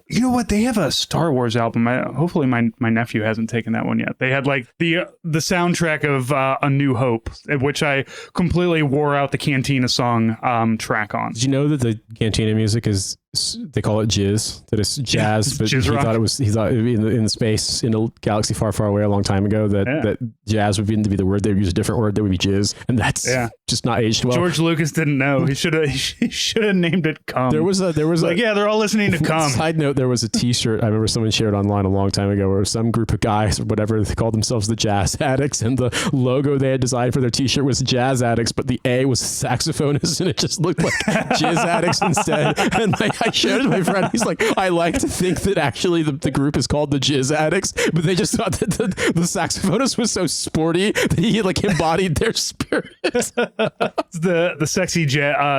they have a Star Wars album. Hopefully my nephew hasn't taken that one yet. They had like the soundtrack of A New Hope, which I completely wore out the Cantina song track on. Did you know that the Cantina music is, they call it jizz, that it's jazz, but jizz rock. he thought it would be in the space, in a galaxy far, far away a long time ago, that jazz would be the word. They would use a different word that would be jizz, and that's just not aged well. George Lucas didn't know. He should have named it Cum. There was they're all listening to Cum. Side note, there was a t-shirt I remember someone shared online a long time ago where some group of guys or whatever, they called themselves the Jazz Addicts, and the logo they had designed for their t-shirt was Jazz Addicts, but the A was saxophonist, and it just looked like Jizz Addicts instead. And like, I shared it with my friend. He's like, I like to think that actually the group is called the Jizz Addicts, but they just thought that the saxophonist was so sporty that he like embodied their spirit. The sexy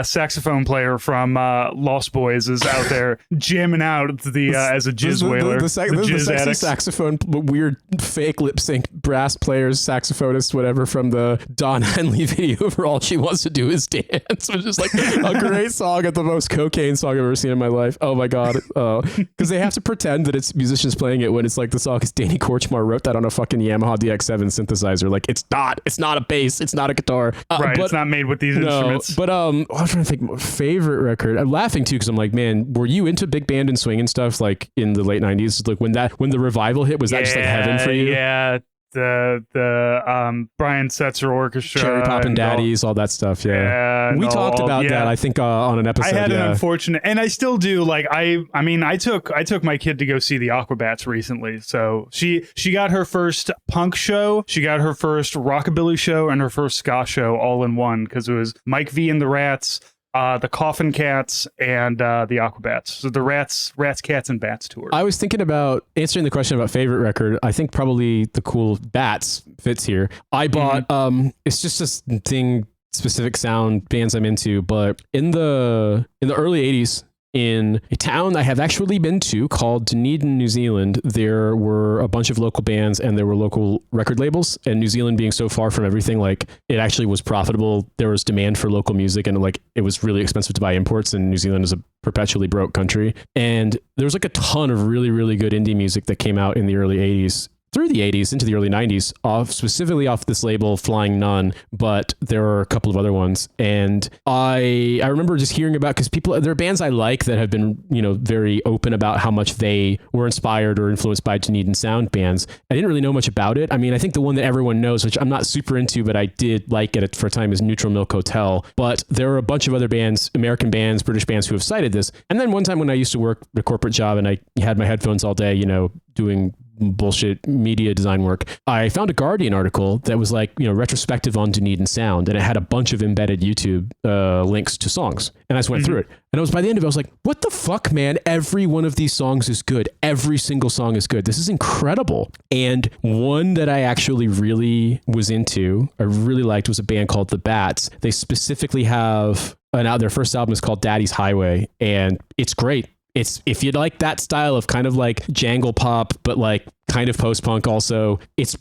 saxophone player from Lost Boys is out there jamming out the as a jizz whaler. The jizz sexy addicts. saxophone, weird fake lip sync brass players, saxophonist, whatever, from the Don Henley video for All She Wants to Do Is Dance, which is like a great song and the most cocaine song I've ever seen in my life. Oh my God. Because they have to pretend that it's musicians playing it when it's like the song is Danny Korchmar wrote that on a fucking Yamaha DX7 synthesizer. Like it's not a bass, it's not a guitar. Right, it's not made with these instruments. But I'm trying to think favorite record. I'm laughing too because I'm like, man, were you into big band and swing and stuff like in the late 90s? Like when the revival hit, was that just like heaven for you? Yeah. The Brian Setzer Orchestra, Cherry Poppin' Daddies, all that stuff. Yeah, we talked about that. I think on an episode. I had an unfortunate, and I still do. Like I mean, I took my kid to go see the Aquabats recently. So she got her first punk show, she got her first rockabilly show, and her first ska show all in one because it was Mike V and the Rats, the Coffin Cats, and the Aquabats. So the Rats, Cats, and Bats tour. I was thinking about answering the question about favorite record. I think probably the cool Bats fits here. I bought, it's just this thing, specific sound bands I'm into, but in the early 80s, in a town I have actually been to called Dunedin, New Zealand, there were a bunch of local bands and there were local record labels, and New Zealand being so far from everything, like it actually was profitable. There was demand for local music and like it was really expensive to buy imports, and New Zealand is a perpetually broke country. And there was like a ton of really, really good indie music that came out in the early 80s. Through the 80s into the early 90s, specifically off this label Flying Nun, but there are a couple of other ones. And I remember just hearing about, because there are bands I like that have been, very open about how much they were inspired or influenced by Dunedin sound bands. I didn't really know much about it. I mean, I think the one that everyone knows, which I'm not super into, but I did like it for a time, is Neutral Milk Hotel. But there are a bunch of other bands, American bands, British bands, who have cited this. And then one time when I used to work a corporate job and I had my headphones all day, doing bullshit media design work, I found a Guardian article that was like, retrospective on Dunedin sound, and it had a bunch of embedded YouTube links to songs, and I just went through it, and by the end of it I was like, what the fuck, man, every one of these songs is good, every single song is good, this is incredible. And one that I actually really was into, I really liked, was a band called The Bats. They specifically have their first album is called Daddy's Highway, and it's great. It's, if you like that style of kind of like jangle pop, but like kind of post-punk also, it's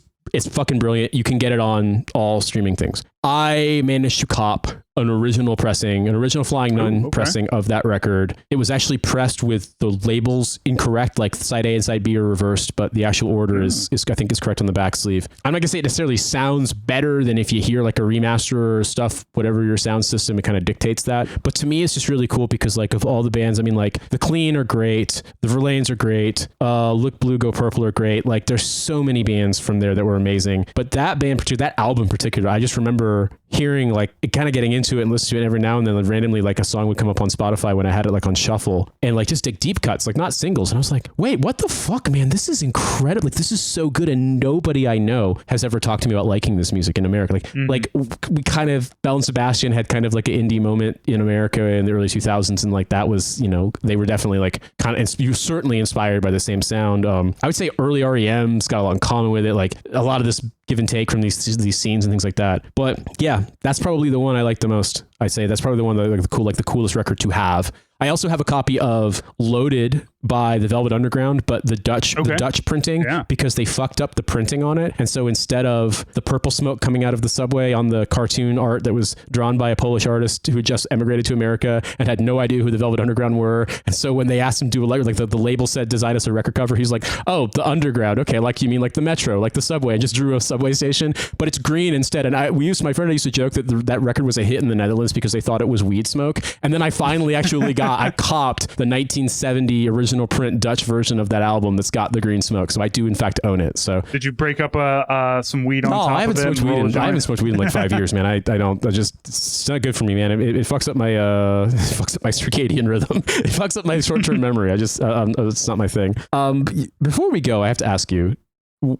fucking brilliant. You can get it on all streaming things. I managed to cop an original Flying Nun pressing of that record. It was actually pressed with the labels incorrect, like side A and side B are reversed, but the actual order is I think is correct on the back sleeve. I'm not gonna say it necessarily sounds better than if you hear like a remaster or stuff, whatever your sound system, it kind of dictates that. But to me, it's just really cool because like of all the bands, I mean, like the Clean are great, the Verlaines are great, Look Blue Go Purple are great. Like there's so many bands from there that were amazing. But that band, that album in particular, I just remember hearing like kind of getting into it and listening to it every now and then, like, randomly like a song would come up on Spotify when I had it like on shuffle, and like just deep cuts, like not singles, and I was like, wait, what the fuck, man, this is incredible, like this is so good, and nobody I know has ever talked to me about liking this music in America. Like we kind of, Belle and Sebastian had kind of like an indie moment in America in the early 2000s, and like that was, they were definitely like kind of, you certainly inspired by the same sound. I would say early REM's got a lot in common with it, like a lot of this give and take from these scenes and things like that. But yeah, that's probably the one I like the most. I say that's probably the one that like the coolest record to have. I also have a copy of Loaded by the Velvet Underground, but the Dutch printing, because they fucked up the printing on it. And so instead of the purple smoke coming out of the subway on the cartoon art that was drawn by a Polish artist who had just emigrated to America and had no idea who the Velvet Underground were. And so when they asked him to do like the label said, design us a record cover, he's like, oh, the Underground. Okay. Like you mean like the Metro, like the subway, and just drew a subway station, but it's green instead. And my friend and I used to joke that that record was a hit in the Netherlands because they thought it was weed smoke. And then I finally actually I copped the 1970 original print Dutch version of that album that's got the green smoke. So I do in fact own it. So did you break up some weed on top of it? I haven't smoked weed in like 5 years, man. I don't. It's not good for me, man. It fucks up my circadian rhythm. It fucks up my short-term memory. It's not my thing. Before we go, I have to ask you,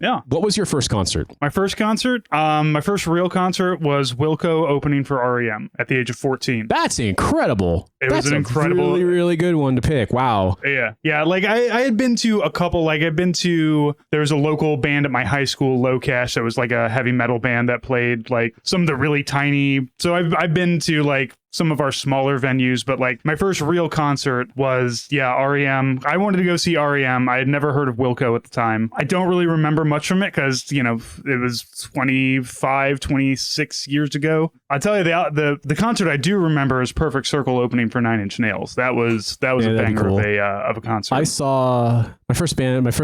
Yeah. What was your first concert? My first concert, my first real concert was Wilco opening for REM at the age of 14. That's incredible. That's an incredible, really, really good one to pick. Wow. Yeah. Like I had been to a couple. Like there was a local band at my high school, Low Cash, that was like a heavy metal band that played like some of the really tiny. So I've been to like some of our smaller venues, but like my first real concert was REM. I wanted to go see REM. I had never heard of Wilco at the time. I don't really remember much from it because it was 26 years ago. I tell you, the concert I do remember is Perfect Circle opening for 9 Inch Nails. That was a banger cool. of a concert. I saw my first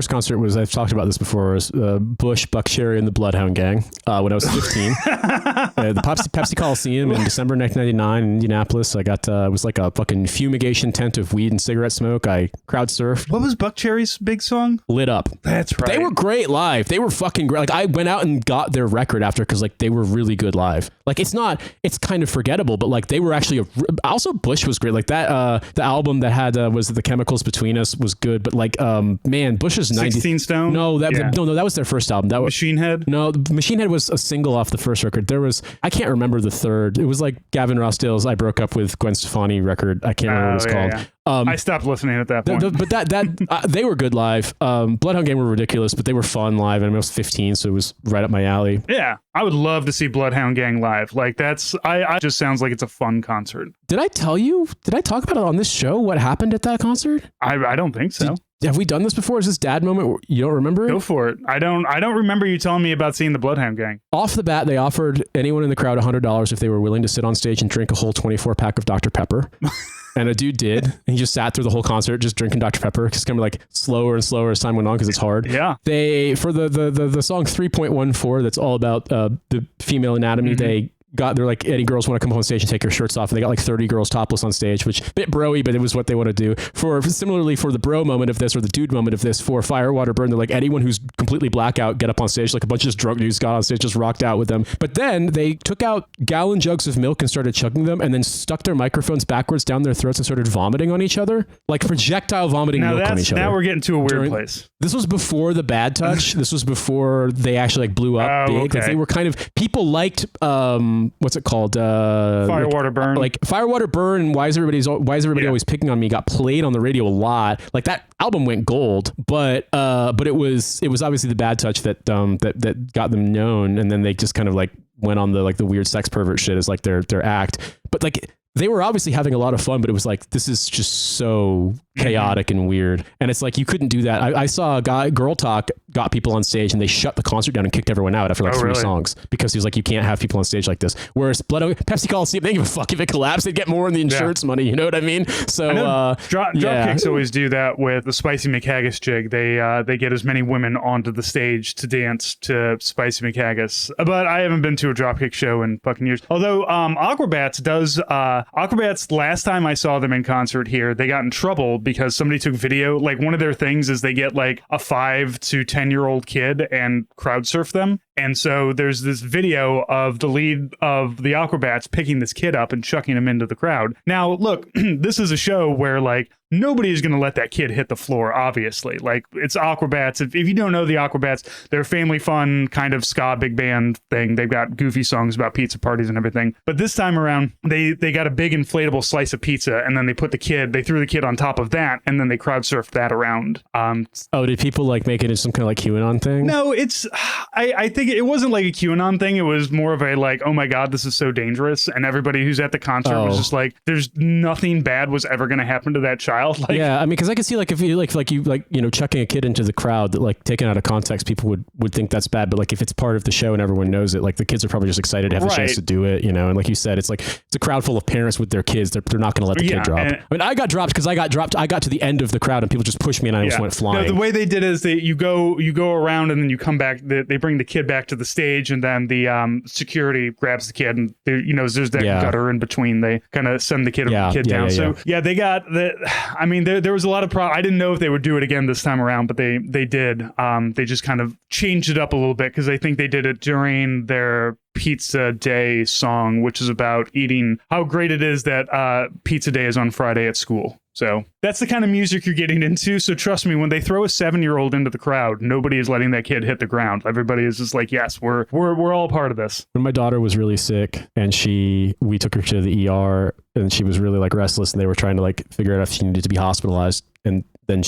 concert was, I've talked about this before, was Bush, Buckcherry, and the Bloodhound Gang when I was 15. The Pepsi Coliseum in December 1999 in Indianapolis. I got it was like a fucking fumigation tent of weed and cigarette smoke. I crowd surfed. What was Buckcherry's big song? Lit Up. That's right. They were great live. They were fucking great. Like I went out and got their record after because like they were really good live. Like it's kind of forgettable, but like they were actually also Bush was great. Like that the album that had was The Chemicals Between Us was good, but like man, Bush's 16 Stone. No, that was their first album. That was Machine Head. No, Machine Head was a single off the first record. There was I can't remember the third. It was like Gavin Rossdale's I Broke Up with Gwen Stefani record. I can't remember what it was called. Yeah. I stopped listening at that point. But that they were good live. Bloodhound Gang were ridiculous, but they were fun live. And I was 15, so it was right up my alley. Yeah, I would love to see Bloodhound Gang live. Like I just sounds like it's a fun concert. Did I tell you? Did I talk about it on this show? What happened at that concert? I don't think so. Have we done this before? Is this dad moment? You don't remember it? Go for it. I don't remember you telling me about seeing the Bloodhound Gang. Off the bat, they offered anyone in the crowd $100 if they were willing to sit on stage and drink a whole 24 pack of Dr. Pepper. And a dude did. He just sat through the whole concert just drinking Dr. Pepper. Just kind of like slower and slower as time went on because it's hard. Yeah. They for the song 3.14 that's all about the female anatomy. Mm-hmm. They're like, any girls want to come on stage and take their shirts off, and they got like 30 girls topless on stage, which a bit broy, but it was what they want to do. Similarly for the bro moment of this, or the dude moment of this, for Fire Water Burn, they're like, anyone who's completely blackout, get up on stage. Like a bunch of just drunk dudes got on stage, just rocked out with them. But then they took out gallon jugs of milk and started chugging them, and then stuck their microphones backwards down their throats and started vomiting on each other, like projectile vomiting milk on each other. Now we're getting to a weird place. This was before the bad touch. This was before they actually like blew up big. Okay. They were kind of, people liked what's it called? Firewater Burn. Like Firewater Burn and Why is Everybody Always Picking on Me got played on the radio a lot. Like that album went gold, but it was obviously the bad touch that got them known, and then they just kind of like went on the weird sex pervert shit as like their act. But like they were obviously having a lot of fun, but it was like, this is just so chaotic and weird. And it's like, you couldn't do that. I saw a Girl Talk got people on stage and they shut the concert down and kicked everyone out after like three songs, because he was like, you can't have people on stage like this. Whereas Pepsi Coliseum, they didn't give a fuck if it collapsed. They'd get more in the insurance money. You know what I mean? So Dropkicks always do that with the Spicy McHaggis jig. They get as many women onto the stage to dance to Spicy McHaggis. But I haven't been to a Dropkick show in fucking years. Although Aquabats does... Aquabats, last time I saw them in concert here, they got in trouble because somebody took video. Like, one of their things is they get like a 5 to 10-year-old kid and crowd surf them. And so there's this video of the lead of the Aquabats picking this kid up and chucking him into the crowd. Now, look, this is a show where like nobody is going to let that kid hit the floor, obviously. Like, it's Aquabats. If you don't know the Aquabats, they're a family fun kind of ska big band thing. They've got goofy songs about pizza parties and everything. But this time around, they got a big inflatable slice of pizza, and then they threw the kid on top of that, and then they crowd surfed that around. Did people like make it into some kind of like QAnon thing? No, I think it wasn't like a QAnon thing. It was more of a like, oh my God, this is so dangerous. And everybody who's at the concert was just like, there's nothing bad was ever going to happen to that child. Like, yeah, I mean, because I can see like if you chucking a kid into the crowd, that like taken out of context, people would think that's bad. But like if it's part of the show and everyone knows it, like the kids are probably just excited to have the chance to do it, you know. And like you said, it's a crowd full of parents with their kids. They're not going to let the kid drop. I mean, I got dropped because I got dropped. I got to the end of the crowd and people just pushed me and I just went flying. No, the way they did is you go around and then you come back. They bring the kid back to the stage, and then the security grabs the kid, and there's that gutter in between. They kind of send the kid down. So they got the. I mean, there was a lot of I didn't know if they would do it again this time around, but they did. They just kind of changed it up a little bit because I think they did it during their Pizza Day song, which is about eating, how great it is that Pizza Day is on Friday at school. So that's the kind of music you're getting into. So trust me, when they throw a 7-year-old into the crowd, nobody is letting that kid hit the ground. Everybody is just like, yes, we're all part of this. When my daughter was really sick and we took her to the ER and she was really like restless and they were trying to like figure out if she needed to be hospitalized. And then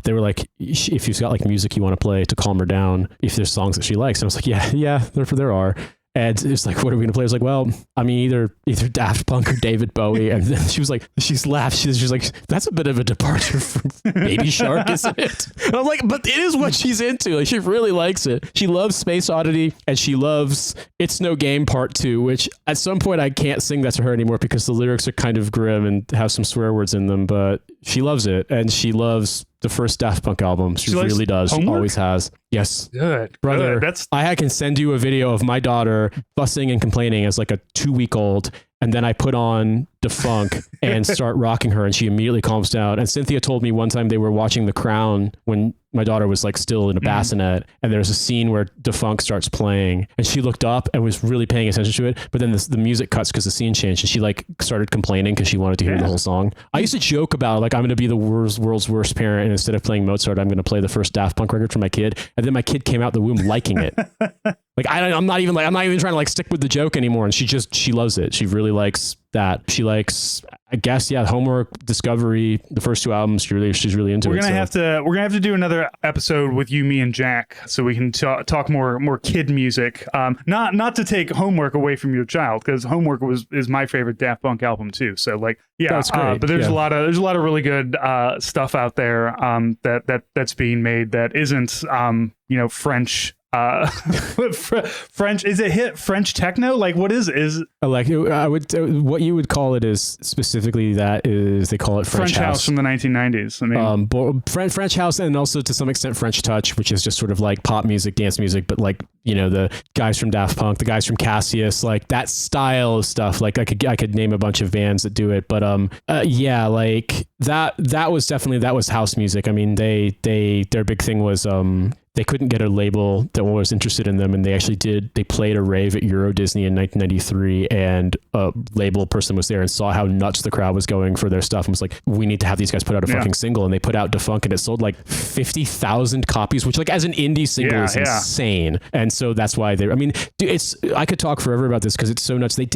they were like, if you've got like music you want to play to calm her down, if there's songs that she likes. And I was like, yeah, there are. And it's like, what are we going to play? I was like, well, I mean, either Daft Punk or David Bowie. And then she was like, she's laughed. She's like, that's a bit of a departure from Baby Shark, isn't it? And I'm like, but it is what she's into. Like, she really likes it. She loves Space Oddity and she loves It's No Game Part 2, which at some point I can't sing that to her anymore because the lyrics are kind of grim and have some swear words in them, but she loves it. And she loves the first Daft Punk album. She really does. Homework? She always has. Yes. Good. Brother, Good. I can send you a video of my daughter fussing and complaining as like a 2-week-old. And then I put on Defunk and start rocking her and she immediately calms down. And Cynthia told me one time they were watching The Crown when my daughter was like still in a bassinet and there's a scene where Defunk starts playing and she looked up and was really paying attention to it. But then the music cuts because the scene changed and she like started complaining because she wanted to hear the whole song. I used to joke about like, I'm going to be the world's worst parent. And instead of playing Mozart, I'm going to play the first Daft Punk record for my kid. And then my kid came out the womb liking it. Like, I'm not even trying to like stick with the joke anymore. And she loves it. She really likes that. She likes, I guess, Homework, Discovery, the first 2 albums. She's really into it. We're gonna have to do another episode with you, me, and Jack, so we can talk more kid music. Not to take Homework away from your child, because Homework is my favorite Daft Punk album too. So like, yeah, that's great. But there's a lot of really good stuff out there that's being made that isn't French. French, is it hit French techno? Like, what is like, I would what you would call it is specifically that is they call it French house from the 1990s. I mean, French house, and also to some extent French touch, which is just sort of like pop music, dance music, but like, the guys from Daft Punk, the guys from Cassius, like that style of stuff. Like I could name a bunch of bands that do it, but like that was house music. I mean, their big thing was they couldn't get a label that was interested in them, and they played a rave at Euro Disney in 1993, and a label person was there and saw how nuts the crowd was going for their stuff and was like, we need to have these guys put out a fucking single. And they put out Defunk and it sold like 50,000 copies, which like as an indie single is insane. And so that's why I could talk forever about this because it's so nuts. They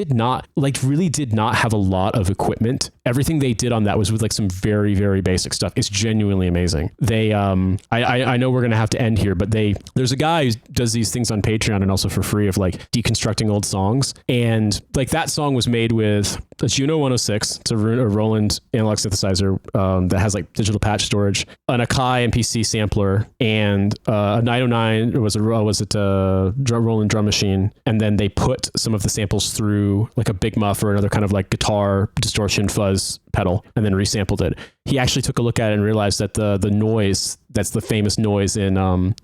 really did not have a lot of equipment. Everything they did on that was with like some very, very basic stuff. It's genuinely amazing. They, I know we're going to have to end here, but there's a guy who does these things on Patreon and also for free of like deconstructing old songs. And like that song was made with a Juno 106. It's a Roland analog synthesizer that has like digital patch storage, an Akai MPC sampler, and a 909 was a Roland drum machine. And then they put some of the samples through like a Big Muff or another kind of like guitar distortion fuzz pedal and then resampled it. He actually took a look at it and realized that the noise, that's the famous noise in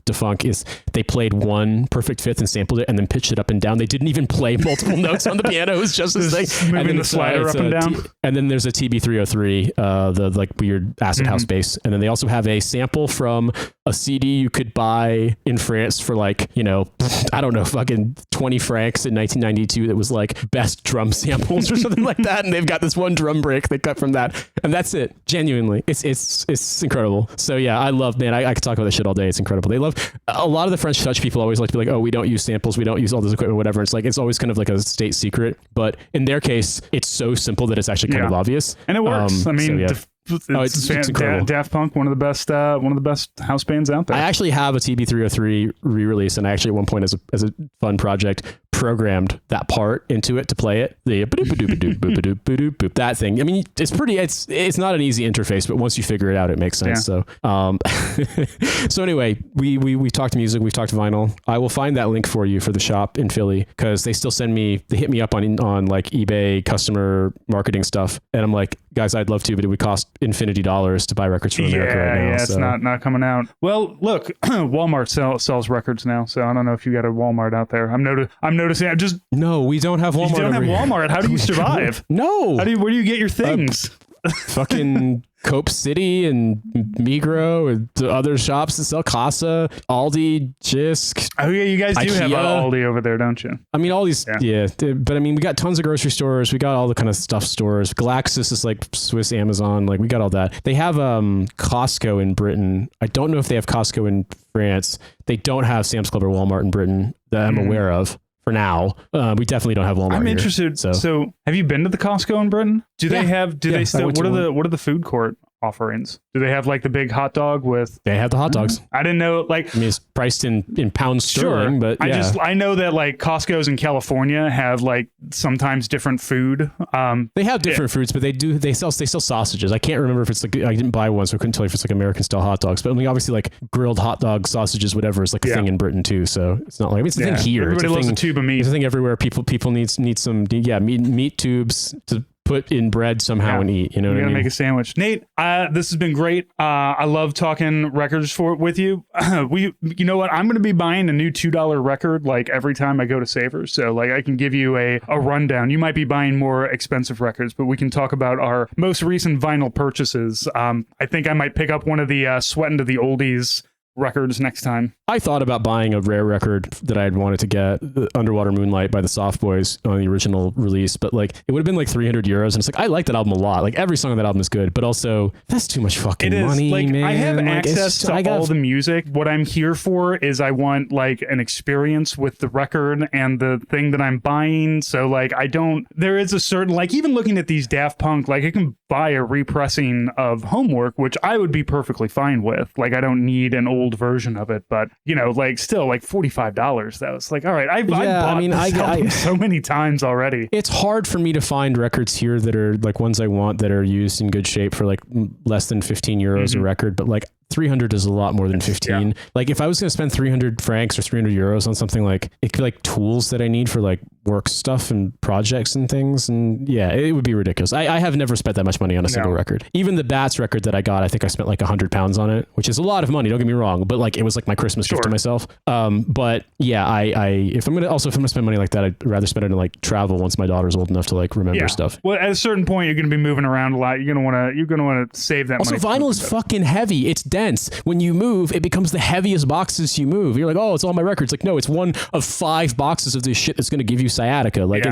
Defunk, is they played one perfect fifth and sampled it and then pitched it up and down. They didn't even play multiple notes on the piano. It was just this thing. Moving the slider up and down. And then there's a TB303, the like weird acid house bass. And then they also have a sample from a CD you could buy in France for like, I don't know, fucking 20 francs in 1992 that was like best drum samples or something like that. And they've got this one drum break they cut from that. And that's it. Genuinely. It's incredible. So yeah, I love, man, I could talk about this shit all day. It's incredible. They love, a lot of the French touch people always like to be like, oh, we don't use samples. We don't use all this equipment, whatever. It's like, it's always kind of like a state secret. But in their case, it's so simple that it's actually kind of obvious. And it works. I mean, it's incredible. Daft Punk, one of the best house bands out there. I actually have a TB303 re-release, and I actually at one point as a fun project programmed that part into it to play it. The that thing. I mean, it's not an easy interface, but once you figure it out, it makes sense. So so anyway, we talked music, we've talked vinyl. I will find that link for you for the shop in Philly because they still they hit me up on like eBay customer marketing stuff, and I'm like, guys, I'd love to, but it would cost infinity dollars to buy records from America right now. Yeah, it's not coming out. Well, look, Walmart sells records now, so I don't know if you got a Walmart out there. I'm noticing. No, we don't have Walmart. You don't have Walmart. How do you survive? No. Where do you get your things? Fucking Cope City and Migros and the other shops that sell Casa, Aldi, Jisk. Oh yeah, you guys do have IKEA. Aldi over there, don't you? I mean, all these, but I mean, we got tons of grocery stores. We got all the kind of stuff stores. Galaxis is like Swiss Amazon. Like we got all that. They have Costco in Britain. I don't know if they have Costco in France. They don't have Sam's Club or Walmart in Britain that I'm aware of. For now, we definitely don't have Walmart. I'm here, interested. So, have you been to the Costco in Britain? Do they have? Do they still? What are the food court offerings? Do they have like the big hot dog with? They have the hot dogs. I didn't know. Like, I mean, it's priced in pounds sterling, but yeah. I know that like Costco's in California have like sometimes different food. They have different fruits, but they sell sausages. I can't remember if it's like, I didn't buy one, so I couldn't tell you if it's like American style hot dogs. But I mean, obviously like grilled hot dog sausages, whatever, is like a thing in Britain too. So it's not like, I mean, it's a thing here. Everybody loves a tube of meat. It's a thing everywhere. People need some meat tubes to put in bread somehow and eat. You know what I mean? Make a sandwich. Nate, this has been great. I love talking records with you. You know what? I'm going to be buying a new $2 record like every time I go to Savers. So like I can give you a rundown. You might be buying more expensive records, but we can talk about our most recent vinyl purchases. I think I might pick up one of the Sweatin' to the Oldies records next time. I thought about buying a rare record that I had wanted to get, Underwater Moonlight by the Soft Boys on the original release, but like it would have been like €300, and it's like I like that album a lot. Like every song on that album is good, but also that's too much fucking money, like, man. I have like, access to all the music. What I'm here for is I want like an experience with the record and the thing that I'm buying. So like there is a certain, like even looking at these Daft Punk, like I can buy a repressing of Homework, which I would be perfectly fine with. Like I don't need an old version of it, but you know, like still like $45. That was like, all right, I bought this album so many times already. It's hard for me to find records here that are like ones I want that are used in good shape for like less than €15 a record, but like 300 is a lot more than 15. Yeah. Like if I was going to spend 300 francs or €300 on something, like it could be like tools that I need for like work stuff and projects and things. And yeah, it would be ridiculous. I have never spent that much money on a single record. Even the Bats record that I got, I think I spent like £100 on it, which is a lot of money. Don't get me wrong, but like it was like my Christmas gift to myself. But yeah, if I'm going to spend money like that, I'd rather spend it on like travel once my daughter's old enough to like remember stuff. Well, at a certain point, you're going to be moving around a lot. You're going to want to save that money. Also, vinyl is fucking heavy. It's dense. When you move, it becomes the heaviest boxes you move. You're like, oh, it's all my records. Like, no, it's one of 5 boxes of this shit that's going to give you sciatica. Like,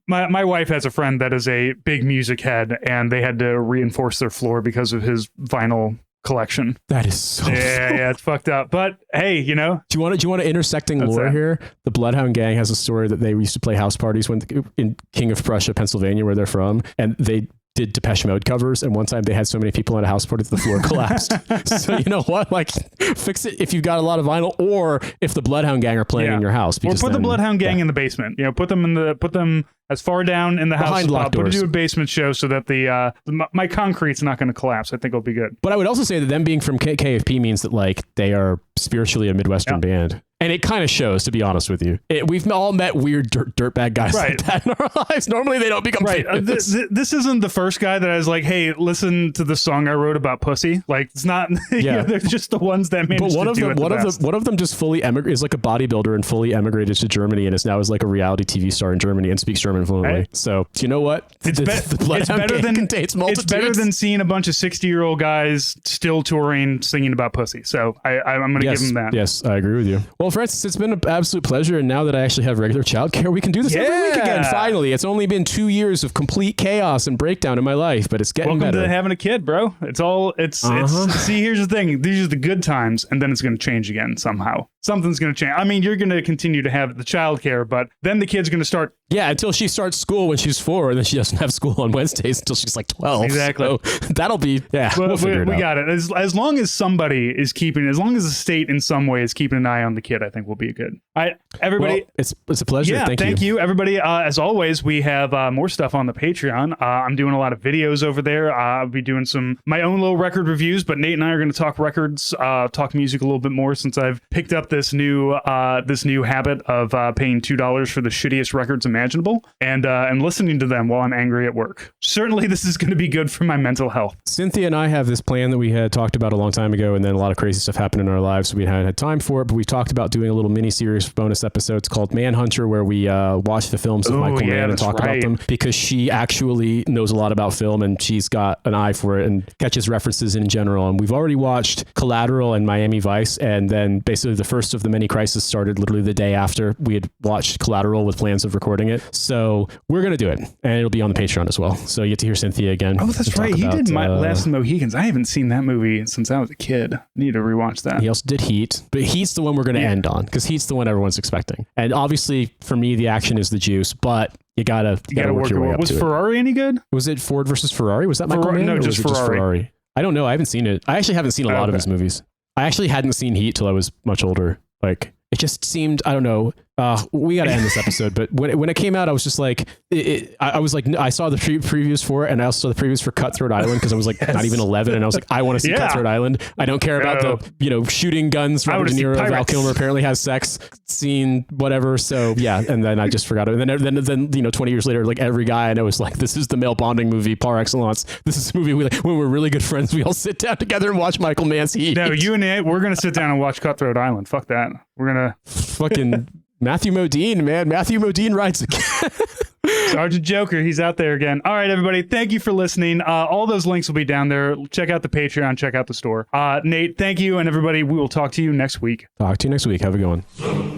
my wife has a friend that is a big music head, and they had to reinforce their floor because of his vinyl collection. That is so yeah, it's fucked up. But hey, you know, do you want to intersecting lore here? The Bloodhound Gang has a story that they used to play house parties in King of Prussia, Pennsylvania, where they're from, and they did Depeche Mode covers, and one time they had so many people at a house party that the floor collapsed. So you know what? Like, fix it if you've got a lot of vinyl, or if the Bloodhound Gang are playing in your house. Or put the Bloodhound Gang in the basement. You know, put them as far down in the house as possible. Put it to a basement show so that my concrete's not going to collapse. I think it'll be good. But I would also say that them being from KFP means that like they are spiritually a Midwestern band. And it kind of shows, to be honest with you. We've all met weird dirtbag guys like that in our lives. Normally, they don't become famous. This isn't the first guy that I was like, hey, listen to the song I wrote about pussy. Like, it's not, they're just the ones that managed to do it one of them just fully is like a bodybuilder and fully emigrated to Germany and is now like a reality TV star in Germany and speaks German fluently. Right. So, you know what? It's better than seeing a bunch of 60-year-old guys still touring, singing about pussy. So, I'm going to give them that. Yes, I agree with you. Well, Francis, it's been an absolute pleasure, and now that I actually have regular childcare, we can do this every week again. Finally, it's only been 2 years of complete chaos and breakdown in my life, but it's getting better. Welcome to having a kid, bro. See, here's the thing: these are the good times, and then it's going to change again somehow. Something's going to change. I mean, you're going to continue to have the childcare, but then the kid's going to start. Yeah, until she starts school when she's 4, and then she doesn't have school on Wednesdays until she's like 12. Exactly. So that'll be we'll figure it out. We got it. As long as somebody is as long as the state in some way is keeping an eye on the kid, I think we'll be good. All right, everybody. Well, it's a pleasure. Yeah, thank you, everybody. As always, we have more stuff on the Patreon. I'm doing a lot of videos over there. I'll be doing my own little record reviews, but Nate and I are going to talk records, talk music a little bit more since I've picked up this new habit of paying $2 for the shittiest records imaginable and listening to them while I'm angry at work. Certainly, this is going to be good for my mental health. Cynthia and I have this plan that we had talked about a long time ago, and then a lot of crazy stuff happened in our lives, so we hadn't had time for it. But we talked about doing a little mini series bonus episodes called Manhunter, where we watch the films of Michael Mann and talk about them, because she actually knows a lot about film and she's got an eye for it and catches references in general. And we've already watched Collateral and Miami Vice, and then basically the first of the mini crisis started literally the day after we had watched Collateral with plans of recording it. So we're going to do it, and it'll be on the Patreon as well. So you get to hear Cynthia again. Oh, that's right. He did my Last Mohicans. I haven't seen that movie since I was a kid. I need to rewatch that. He also did Heat, but Heat's the one we're going to end on, because Heat's the one everyone's expecting. And obviously for me, the action is the juice, but you gotta work your way up to it. Was Ferrari any good? Was it Ford versus Ferrari? Was that Michael Mann? No, just Ferrari. I don't know. I haven't seen it. I actually haven't seen a lot of his movies. I actually hadn't seen Heat till I was much older. Like, it just seemed, I don't know. We got to end this episode, but when it came out, I was just like, I was like, I saw the previews for it, and I also saw the previews for Cutthroat Island, because I was like not even 11, and I was like, I want to see Cutthroat Island. I don't care about the shooting guns. Robert De Niro, Val Kilmer apparently has sex scene, whatever. So yeah, and then I just forgot it. And then 20 years later, like every guy I know is like, this is the male bonding movie par excellence. This is a movie when we're really good friends, we all sit down together and watch Michael Mann's Heat. No, you and Nate, we're gonna sit down and watch Cutthroat Island. Fuck that. We're gonna fucking. Matthew Modine, man. Matthew Modine rides again. Sergeant Joker, he's out there again. All right, everybody. Thank you for listening. All those links will be down there. Check out the Patreon. Check out the store. Nate, thank you. And everybody, we will talk to you next week. Talk to you next week. Have a good one.